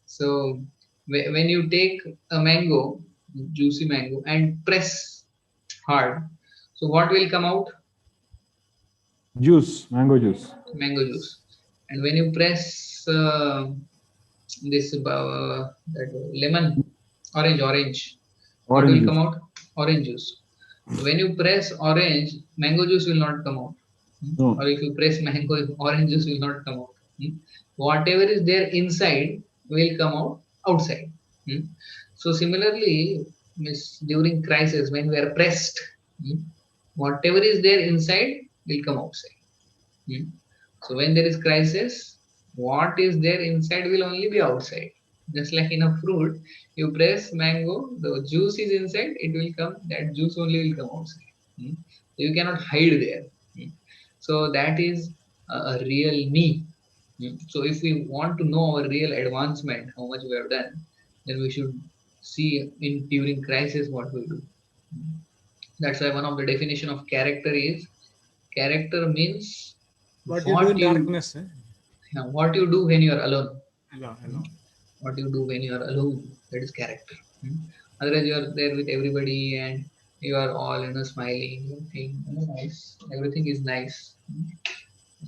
So when you take a mango, juicy mango, and press hard, so what will come out? Juice, mango juice. Mango juice. And when you press this that lemon, orange, what Orange will come juice. out? Orange juice. When you press orange, mango juice will not come out. No. Or if you press mango, orange juice will not come out. Whatever is there inside will come out outside. So similarly, during crisis, when we are pressed, whatever is there inside will come outside. So when there is crisis, what is there inside will only be outside. Just like in a fruit, you press mango, the juice is inside, it will come, that juice only will come outside. So you cannot hide there. So that is a real me. So if we want to know our real advancement, how much we have done, then we should see in during crisis what we do. That's why one of the definition of character is character means what you do in darkness. What you do when you are alone. Alone. What you do when you are alone, that is character. Otherwise, you are there with everybody and you are all smiling, nice. Everything is nice.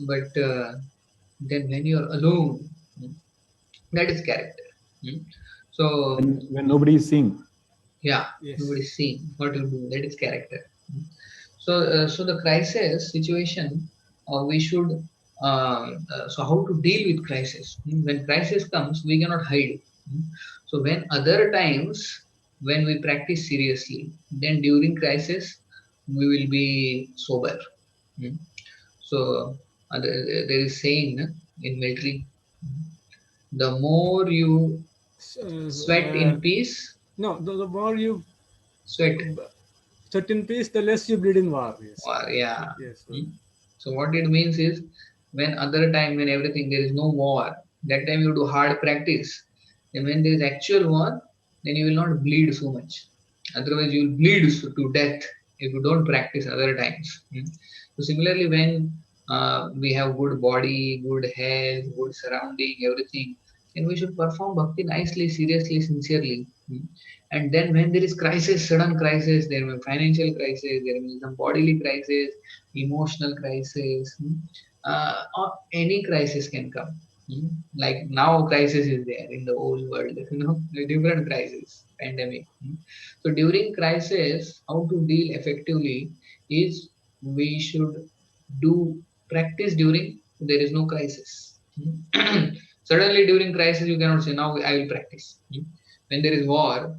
But then when you are alone, that is character. So when nobody is seeing. Yeah, Yes. nobody is seeing what you do. That is character. So the crisis situation, we should. So how to deal with crisis? When crisis comes, we cannot hide. So when other times, when we practice seriously, then during crisis, we will be sober. So there is saying in military, the more you sweat in peace. No, the more you Sweat. Sweat in peace, the less you bleed in war. Yes. War, yeah. Yes. So what it means is, when other time, when everything, there is no war, that time you do hard practice. And when there is actual war, then you will not bleed so much. Otherwise, you will bleed to death if you don't practice other times. So similarly, when we have good body, good health, good surrounding, everything, then we should perform bhakti nicely, seriously, sincerely. And then when there is crisis, sudden crisis, there may be financial crisis, there may be some bodily crisis, emotional crisis, or any crisis can come. Like now crisis is there in the whole world, a different crisis, pandemic. So during crisis, how to deal effectively is we should do practice during there is no crisis. Suddenly during crisis you cannot say now I will practice. When there is war,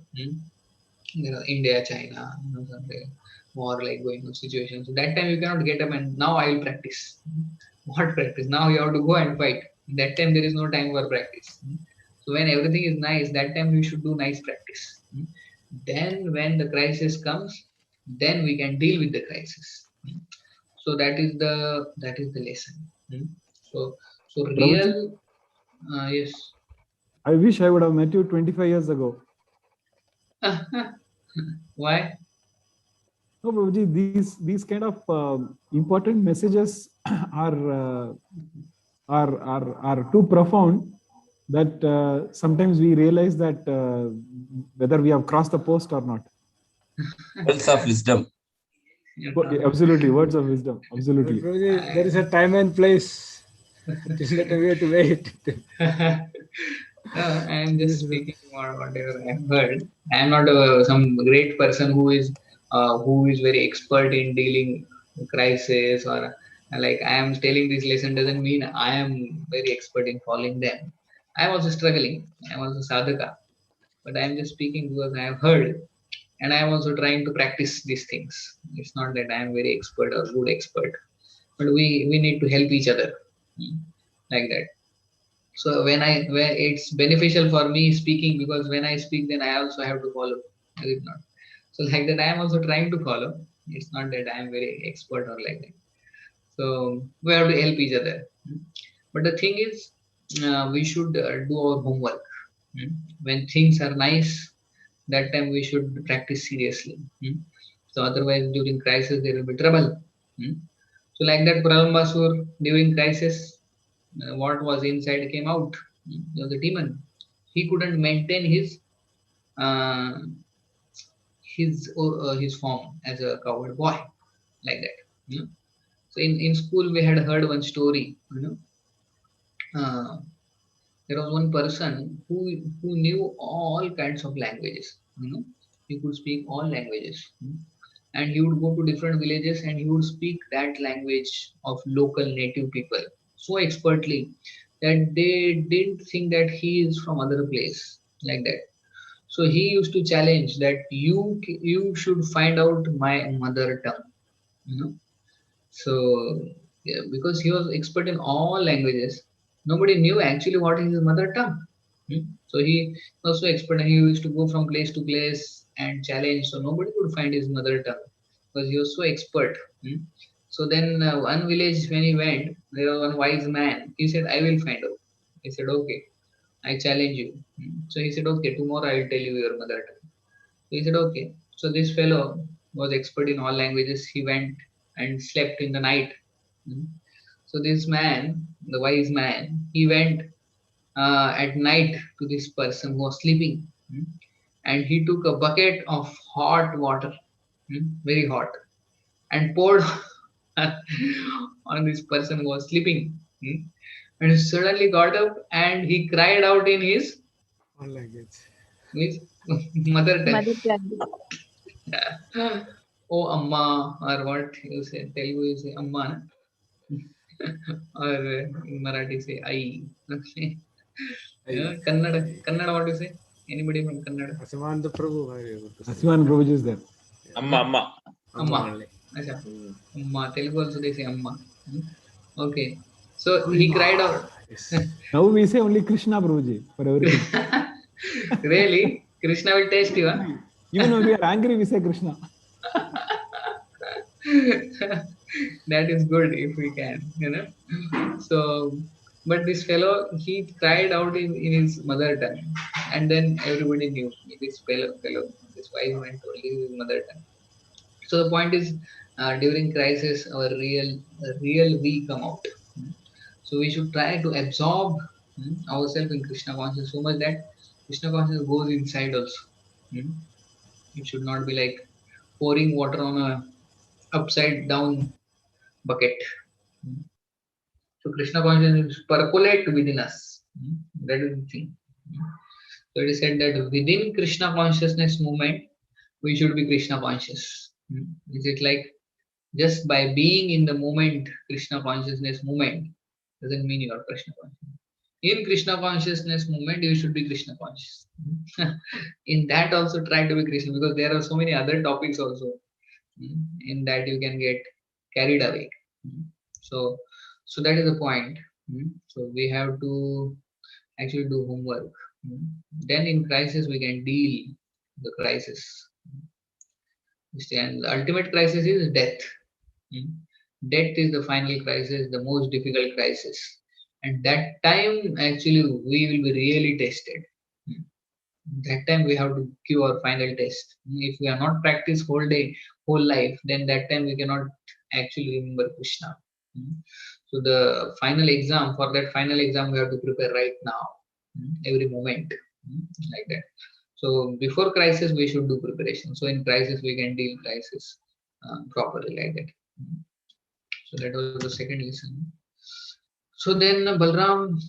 India, China, something war like going on situation. So that time you cannot get up and now I will practice. What practice? Now you have to go and fight. That time there is no time for practice. So when everything is nice, that time we should do nice practice. Then when the crisis comes, then we can deal with the crisis. So that is the lesson. So so Prabhuji, real yes. I wish I would have met you 25 years ago. Why? No, Prabhuji, these kind of important messages are too profound that sometimes we realize that whether we have crossed the post or not. Words of wisdom. Absolutely, words of wisdom. But Absolutely. Prabhuji, there is a time and place. It is not a way to wait. I am just speaking about whatever I have heard. I am not some great person who is very expert in dealing with crisis or like I am telling this lesson doesn't mean I am very expert in following them. I am also struggling. I am also sadhaka, but I am just speaking because I have heard, and I am also trying to practice these things. It's not that I am very expert or good expert, but we need to help each other, like that. So when it's beneficial for me speaking because when I speak, then I also have to follow. Is it not? So like that, I am also trying to follow. It's not that I am very expert or like that. So we have to help each other. But the thing is, we should do our homework. When things are nice, that time we should practice seriously. So otherwise, during crisis, there will be trouble. So like that, Pralambasur during crisis, what was inside came out. The demon. He couldn't maintain uh, his form as a coward boy, like that. So in school we had heard one story. Uh, there was one person who knew all kinds of languages. He could speak all languages. And he would go to different villages and he would speak that language of local native people so expertly that they didn't think that he is from other place, like that. So he used to challenge that you should find out my mother tongue. you know so yeah, because he was expert in all languages, nobody knew actually what is his mother tongue. So he was so expert and he used to go from place to place and challenge. So nobody could find his mother tongue because he was so expert. So then one village when he went, there was one wise man. He said, I will find out. He said, okay, I challenge you. So he said, okay, tomorrow I will tell you your mother tongue. He said, okay. So this fellow was expert in all languages. He went and slept in the night. Hmm. So this man, the wise man, he went at night to this person who was sleeping. And he took a bucket of hot water, very hot, and poured on this person who was sleeping. And he suddenly got up and he cried out in All language. his mother tongue. Mother tongue. Oh, Amma, or what you say, Telugu you say Amma, na? Or in Marathi say Ai. Okay. Kannada, what you say? Anybody from Kannada? Asamanda Prabhu, very good to say. Asman Prabhuji is there. Amma, Amma. Amma. only. Acha. Amma. Telugu also they say Amma. Okay. So he cried out. Yes. Now we say only Krishna Prabhuji for everything. Really? Krishna will test you, huh? Even when we are angry, we say Krishna. That is good if we can. So, but this fellow, he cried out in his mother tongue, and then everybody knew this fellow, this wise man told his mother tongue. So the point is, during crisis, our real we come out. So we should try to absorb ourselves in Krishna consciousness so much that Krishna consciousness goes inside also. Hmm? It should not be like pouring water on a upside down bucket. Hmm? So Krishna consciousness percolate within us. Hmm? That is the thing. Hmm? So it is said that within Krishna consciousness movement, we should be Krishna conscious. Hmm? Is it like just by being in the moment, Krishna consciousness movement, doesn't mean you are Krishna conscious. In Krishna consciousness movement, you should be Krishna conscious. In that also try to be Krishna, because there are so many other topics also. In that you can get carried away. So, so that is the point. So we have to actually do homework. Then in crisis we can deal the crisis. And the ultimate crisis is death. Death is the final crisis, the most difficult crisis. And that time actually we will be really tested. That time we have to give our final test. If we are not practiced whole day, whole life, then that time we cannot actually remember Krishna. So the final exam, for that final exam we have to prepare right now, every moment, like that. So before crisis we should do preparation. So in crisis we can deal crisis properly, like that. So that was the second lesson. So then Balram,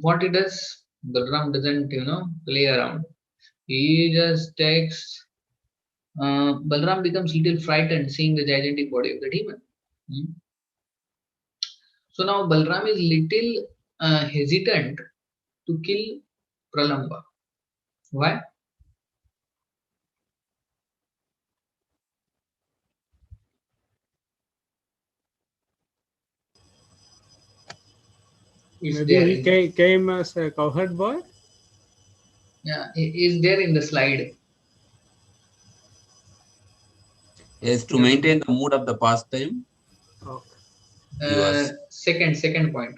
what he does, Balram doesn't, play around. He just takes. Balram becomes little frightened seeing the gigantic body of the demon. Hmm. So now Balram is little hesitant to kill Pralamba. Why? Is Maybe there? he came as a cowherd boy. Yeah, is there in the slide? Yes, to maintain the mood of the pastime. Okay. Second point.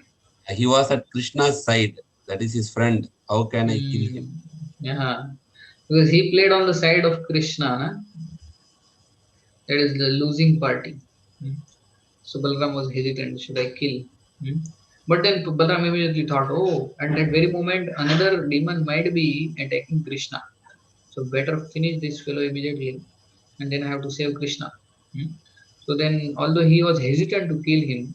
He was at Krishna's side. That is his friend. How can I kill him? Yeah, because he played on the side of Krishna. Na? That is the losing party. So Balram was hesitant. Should I kill? But then Balram immediately thought, oh, at that very moment, another demon might be attacking Krishna. So better finish this fellow immediately, and then I have to save Krishna. So then, although he was hesitant to kill him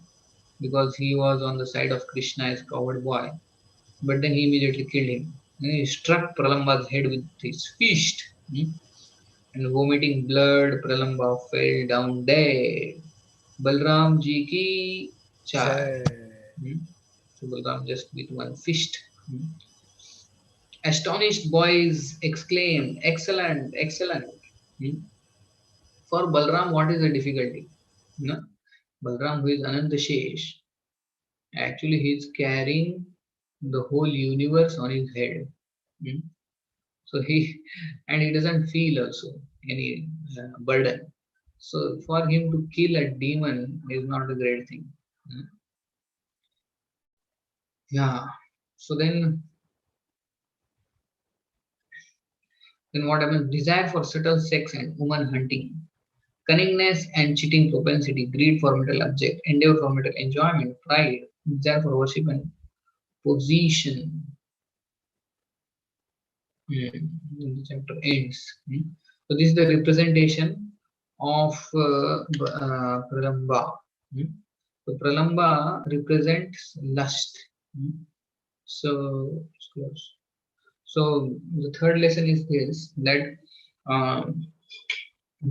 because he was on the side of Krishna as coward boy, but then he immediately killed him. And he struck Pralamba's head with his fist, and vomiting blood, Pralamba fell down dead. Balram ji ki chai. So Balram just with one fist. Astonished boys exclaimed, excellent, excellent. For Balram, what is the difficulty? No? Balram, who is Ananta Shesh, actually he is carrying the whole universe on his head. So and he doesn't feel also any burden. So for him to kill a demon is not a great thing. Yeah. So then what happens? Desire for subtle sex and woman hunting, cunningness and cheating propensity, greed for material object, endeavor for material enjoyment, pride, desire for worship and position. The chapter ends. So this is the representation of Pralamba. So Pralamba represents lust. So it's close. So the third lesson is this, that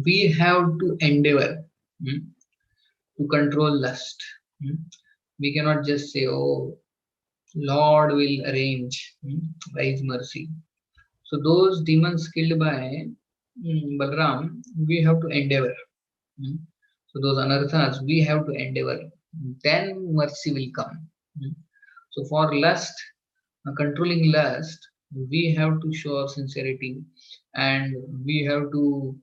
we have to endeavor to control lust. We cannot just say, oh, Lord will arrange by his mercy. So those demons killed by Balram, we have to endeavor. So those anarthas, we have to endeavor. Then mercy will come. So for lust, controlling lust, we have to show our sincerity, and we have to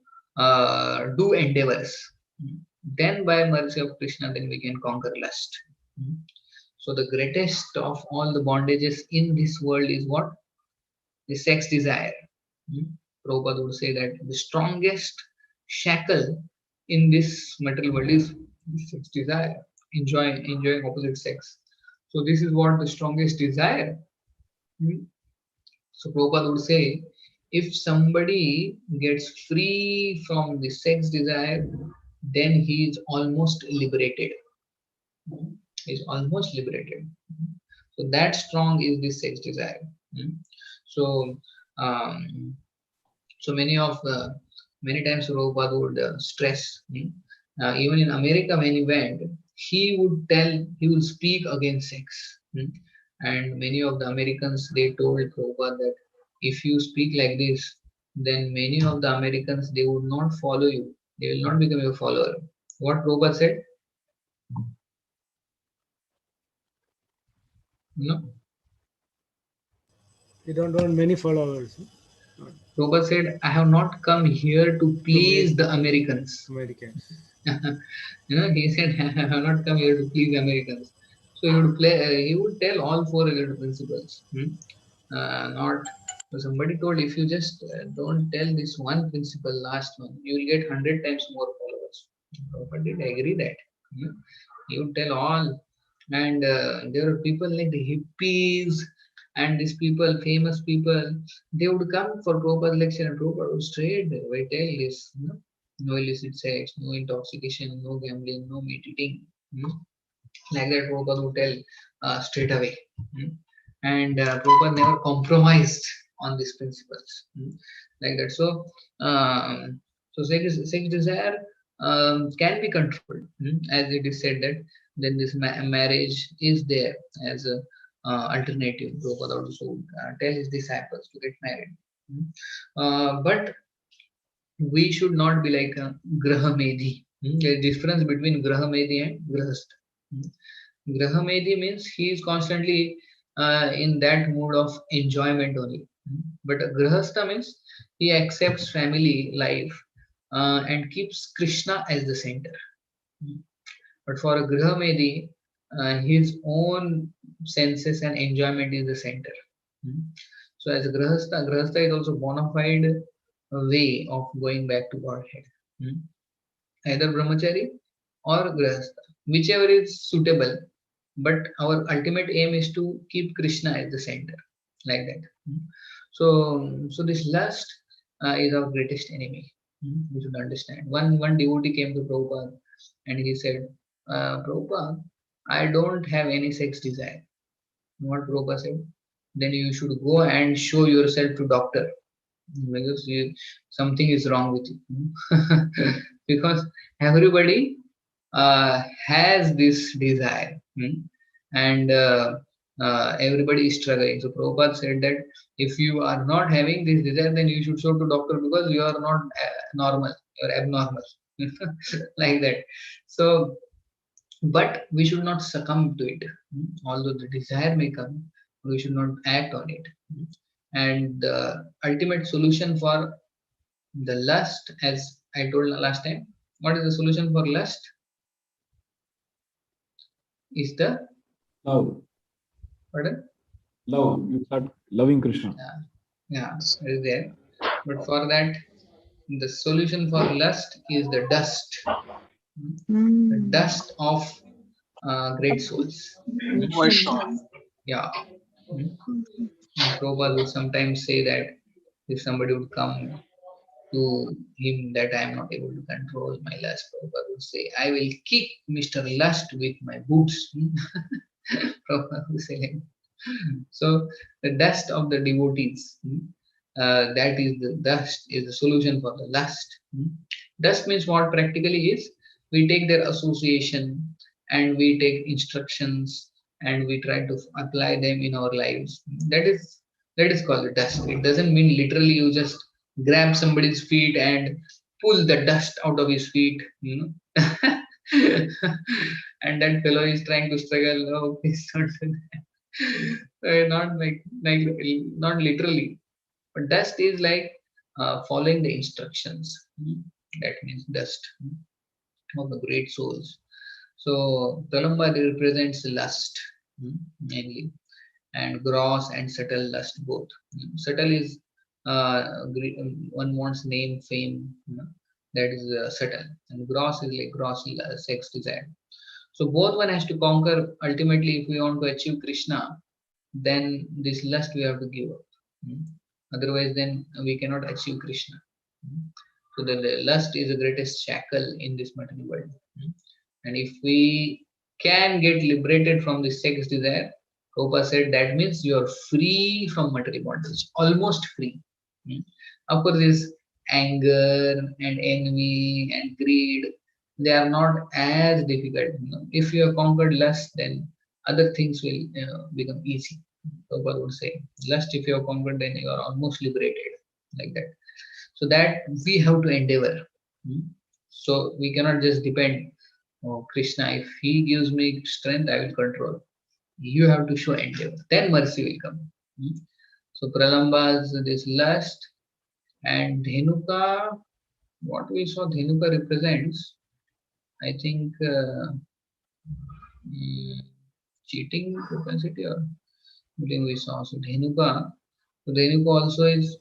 do endeavors. Then by mercy of Krishna, then we can conquer lust. So the greatest of all the bondages in this world is what? The sex desire. Prabhupada would say that the strongest shackle in this material world is sex desire, enjoying opposite sex. So this is what the strongest desire. So Prabhupada would say, if somebody gets free from the sex desire, then he is almost liberated. Is almost liberated. So that strong is this sex desire. So, so many times Prabhupada would stress. Even in America, when he went, he would speak against sex. And many of the Americans, they told Prabhupada that if you speak like this, then many of the Americans, they would not follow you. They will not become your follower. What Prabhupada said? No. You don't want many followers. Prabhupada said, I have not come here to please the Americans. Americans. He said, I have not come here to please Americans. So he would tell all four related principles. Not so somebody told, if you just don't tell this one principle, last one, you will get 100 times more followers. Prabhupada did agree that. He would tell all, and there are people like the hippies and these people, famous people, they would come for Prabhupada lecture, and Prabhupada would straight away tell this, no illicit sex, no intoxication, no gambling, no meat eating. Like that Prabhupada would tell straight away. And Prabhupada never compromised on these principles. Like that. So, sex desire can be controlled, as it is said that then this marriage is there as a alternative. Prabhupada also would tell his disciples to get married. But we should not be like a grahamedhi. There is difference between grahamedhi and grahastha. Grahamedhi means he is constantly in that mood of enjoyment only. But a grahastha means he accepts family life and keeps Krishna as the center. But for a grahamedhi, his own senses and enjoyment is the center. So as a grahastha is also bona fide way of going back to Godhead. Either brahmachari or grahastha, whichever is suitable. But our ultimate aim is to keep Krishna as the center, like that. So this lust is our greatest enemy. We should understand. One devotee came to Prabhupada and he said, Prabhupada, I don't have any sex desire. What Prabhupada said? Then you should go and show yourself to doctor, because something is wrong with you. Because everybody has this desire, and everybody is struggling. So Prabhupada said that if you are not having this desire, then you should show to doctor, because you are not normal, you are abnormal. Like that. So, but we should not succumb to it. Although the desire may come, we should not act on it. And the ultimate solution for the lust, as I told last time, what is the solution for lust? Is the love. Pardon? Love. You start loving Krishna. Yeah, it is there. But for that, the solution for lust is the dust. The dust of great souls. Yeah. Prabhupada would sometimes say that if somebody would come to him that I am not able to control my lust, Prabhupada would say, I will kick Mr. Lust with my boots. Prabhupada would say like, so the dust of the devotees, that is the dust is the solution for the lust. Dust means what practically is, we take their association and we take instructions and we try to apply them in our lives. That is called the dust. It doesn't mean literally you just grab somebody's feet and pull the dust out of his feet, and that fellow is trying to struggle. No, please don't do that. Not like not literally, but dust is like following the instructions. That means dust of the great souls. So Talamba represents lust mainly, and gross and subtle lust both. Subtle is one wants name, fame, that is subtle, and gross is like gross sex desire. So both one has to conquer. Ultimately, if we want to achieve Krishna, then this lust we have to give up. Otherwise, then we cannot achieve Krishna. So the lust is the greatest shackle in this material world. And if we can get liberated from this sex desire, Prabhupada said that means you are free from material bondage, almost free. Of course, this anger and envy and greed, they are not as difficult. If you have conquered lust, then other things will become easy. Prabhupada would say, lust, if you have conquered, then you are almost liberated, like that. So that we have to endeavor. So we cannot just depend on Krishna. If he gives me strength, I will control. You have to show endeavor. Then mercy will come. So Pralamba's this lust, and Dhenuka, what we saw Dhenuka represents, I think cheating propensity or something we saw. So Dhenuka also is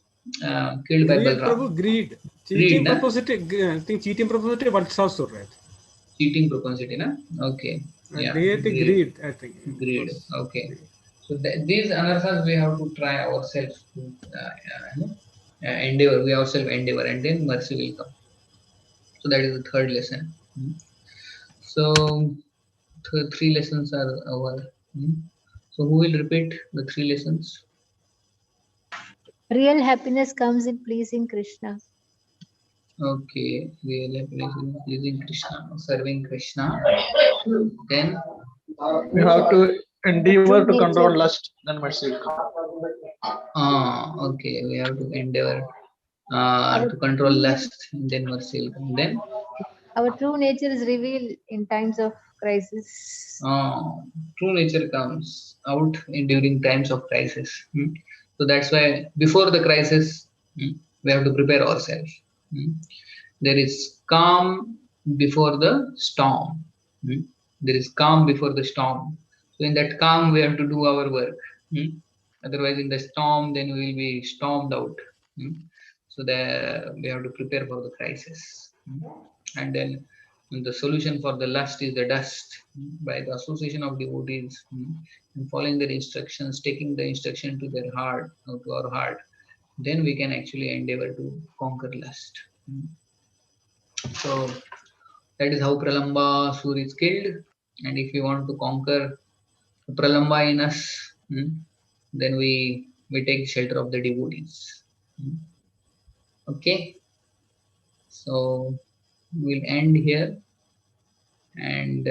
killed by Greed, Balram. Prabhu, greed. Greed, Cheating propensity, I think cheating propensity, what's also right? Cheating propensity, na? Okay. Yeah. Greed, I think. Greed. Okay. So these anarthas we have to try ourselves to endeavor. We ourselves endeavor, and then mercy will come. So that is the third lesson. So three lessons are over. So who will repeat the three lessons? Real happiness comes in pleasing Krishna. Okay, real happiness is pleasing Krishna, serving Krishna. Then We have to endeavor to control lust, then mercy will come. Okay, we have to endeavor to control lust, and then mercy will come. Then our true nature is revealed in times of crisis. True nature comes out during times of crisis. So that's why before the crisis, we have to prepare ourselves. There is calm before the storm. There is calm before the storm. So in that calm, we have to do our work. Otherwise, in the storm, then we will be stormed out. So we have to prepare for the crisis. And then the solution for the lust is the dust. By the association of devotees and following their instructions, taking the instruction to their heart, to our heart, then we can actually endeavor to conquer lust. So that is how Pralamba Sur is killed. And if we want to conquer Pralamba in us, then we take shelter of the devotees. Okay. So we'll end here, and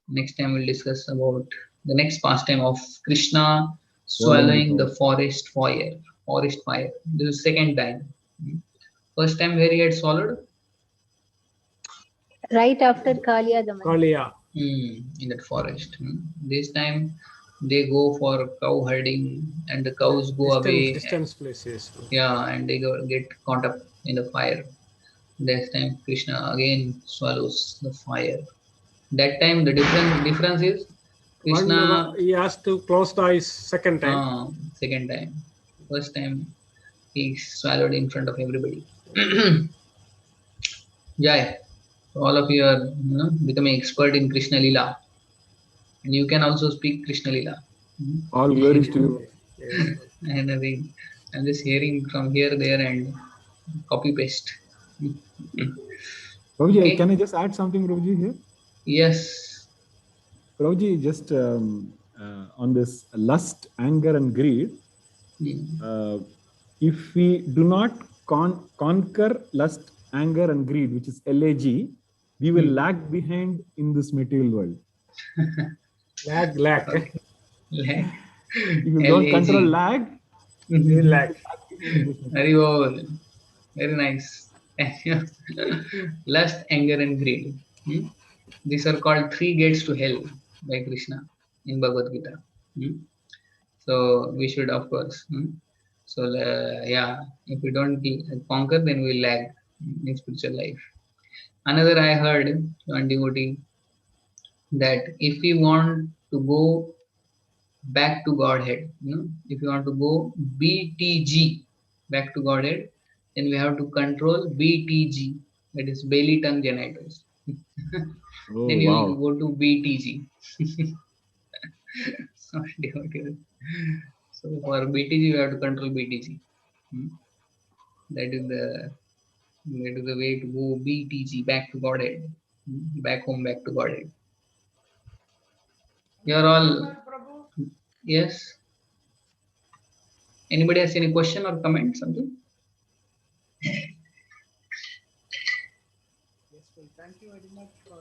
next time we'll discuss about the next pastime of Krishna swallowing the forest fire. Forest fire. This is second time. First time where he had swallowed? Right after Kaliya Daman. Kaliya. In that forest. This time they go for cow herding, and the cows go away. Distance places. Yeah, and they get caught up in the fire. This time Krishna again swallows the fire. That time the difference is Krishna. He has to close the eyes second time. Second time. First time he swallowed in front of everybody. Jai. So all of you are becoming expert in Krishna Lila. And you can also speak Krishna Lila. All glories to you. And I'm just hearing from here, there, and copy paste. Prabhuji, okay. Can I just add something, Prabhuji, here? Yes. Prabhuji, just on this lust, anger, and greed, if we do not conquer lust, anger, and greed, which is LAG, we will lag behind in this material world. Lag. Okay. If you don't control lag, you will lag. Very well. Very nice. Lust, anger, and greed. These are called 3 gates to hell by Krishna in Bhagavad Gita. So we should, of course. So if we don't conquer, then we lag in spiritual life. Another I heard one devotee that if we want to go back to Godhead, if you want to go BTG, back to Godhead, then we have to control BTG, that is belly, tongue, genitals. Then you will go to BTG. So for BTG, we have to control BTG. That is the way to go BTG, back to Godhead. Back home, back to Godhead. You're all, yes. Anybody has any question or comment, something? Thank you very much for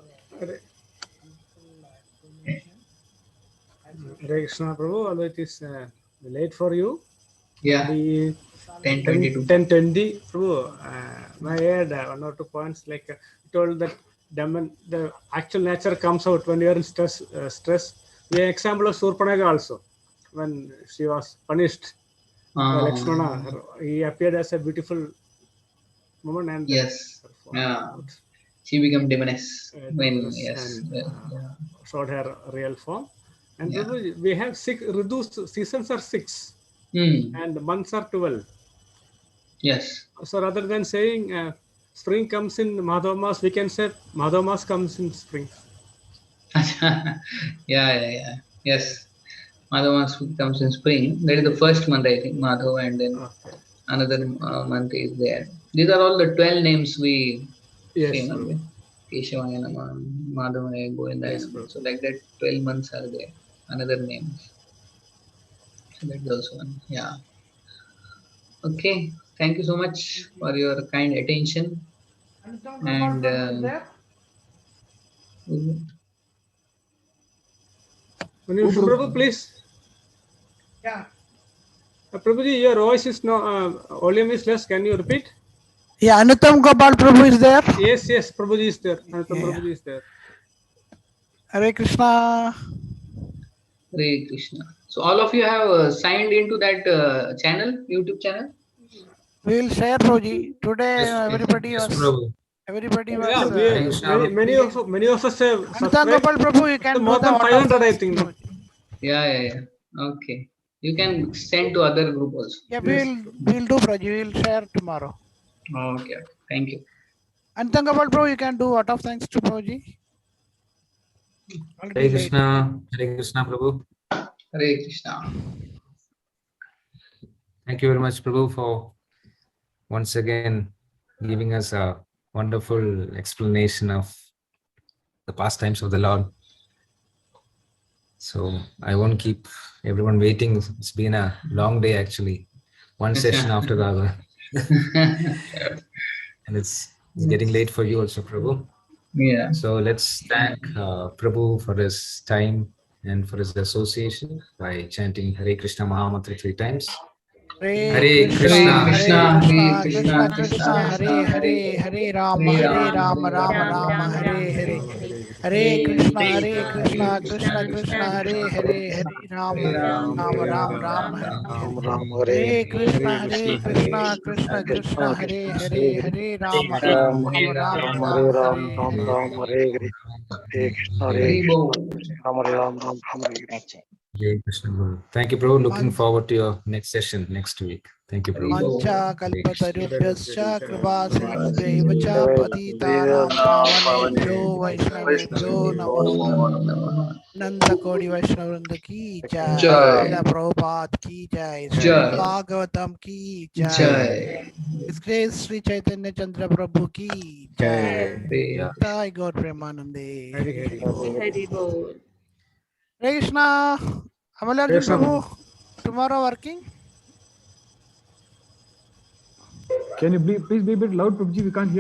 Hare Krishna Prabhu, although it is late for you. Yeah. The 10:22. 10:20, Prabhu, I had one or two points, like you told that the actual nature comes out when you are in stress. We have an example of Surpanaga also, when she was punished. Lakshmana, he appeared as a beautiful woman, and yes, yeah, she became demoness when showed her real form. And yeah. Prabhu, we have six reduced seasons are 6 and months are 12. Yes. So rather than saying spring comes in Madhava, we can say Madhava comes in spring. yeah. Yes. Madhava comes in spring. That is the first month, I think, Madhava, and then another month is there. These are all the 12 names we say. Keshavaya Nama, Madhavaya, Govindaya Nama. So like that, 12 months are there. Another names. So that's also one. Yeah. Okay. Thank you so much for your kind attention. And Prabhu, please. Yeah. Prabhuji, your voice is no volume is less. Can you repeat? Yeah, Anutam Gopal Prabhu is there. Yes, Prabhuji is there. Anutam Prabhuji is there. Hare Krishna. Hare Krishna. So all of you have signed into that channel, YouTube channel? We will share, Prabhuji. Today everybody was. Everybody was. Many of us have. Anutam Gopal Prabhu, you can more do than the 500, I think. No? Yeah. Okay. You can send to other group also. Yeah, we'll do, Prabhuji. We'll share tomorrow. Okay. Thank you. Anutam Gopal Prabhu, you can do out of thanks to Prabhuji. Hare Krishna Prabhu. Hare Krishna. Thank you very much, Prabhu, for once again giving us a wonderful explanation of the pastimes of the Lord. So I won't keep everyone waiting. It's been a long day, actually. One session after the other. And it's getting late for you also, Prabhu. Yeah. So let's thank Prabhu for his time and for his association by chanting Hare Krishna Mahamantra 3 times. Hare Krishna, Hare Krishna, Krishna, Hare Hare, Hare Rama, Rama Rama, Hare Hare. Hare Krishna, Krishna, Krishna, Hare Hare, Hare Rama, Rama, Hare Krishna, Krishna, Krishna, Hare Hare, Hare Rama, Rama, Hare Krishna. Thank you, bro. Looking forward to your next session next week. Thank you, bro. Mancha kalpatarubhyascha kripa sindhubhyaiva cha patitanam pavanebhyo vaishnavebhyo namo namaha. Nanda Kodi Vaishnavrinda ki jai, Srila Prabhupada ki jai, Srimad Bhagavatam ki jai, His Grace Sri Chaitanya Chandra Prabhu ki jai, Jai God Premanande. Hare Krishna. Amalarji Prabhu, tomorrow working? Can you please be a bit loud, Prabhuji? We can't hear you.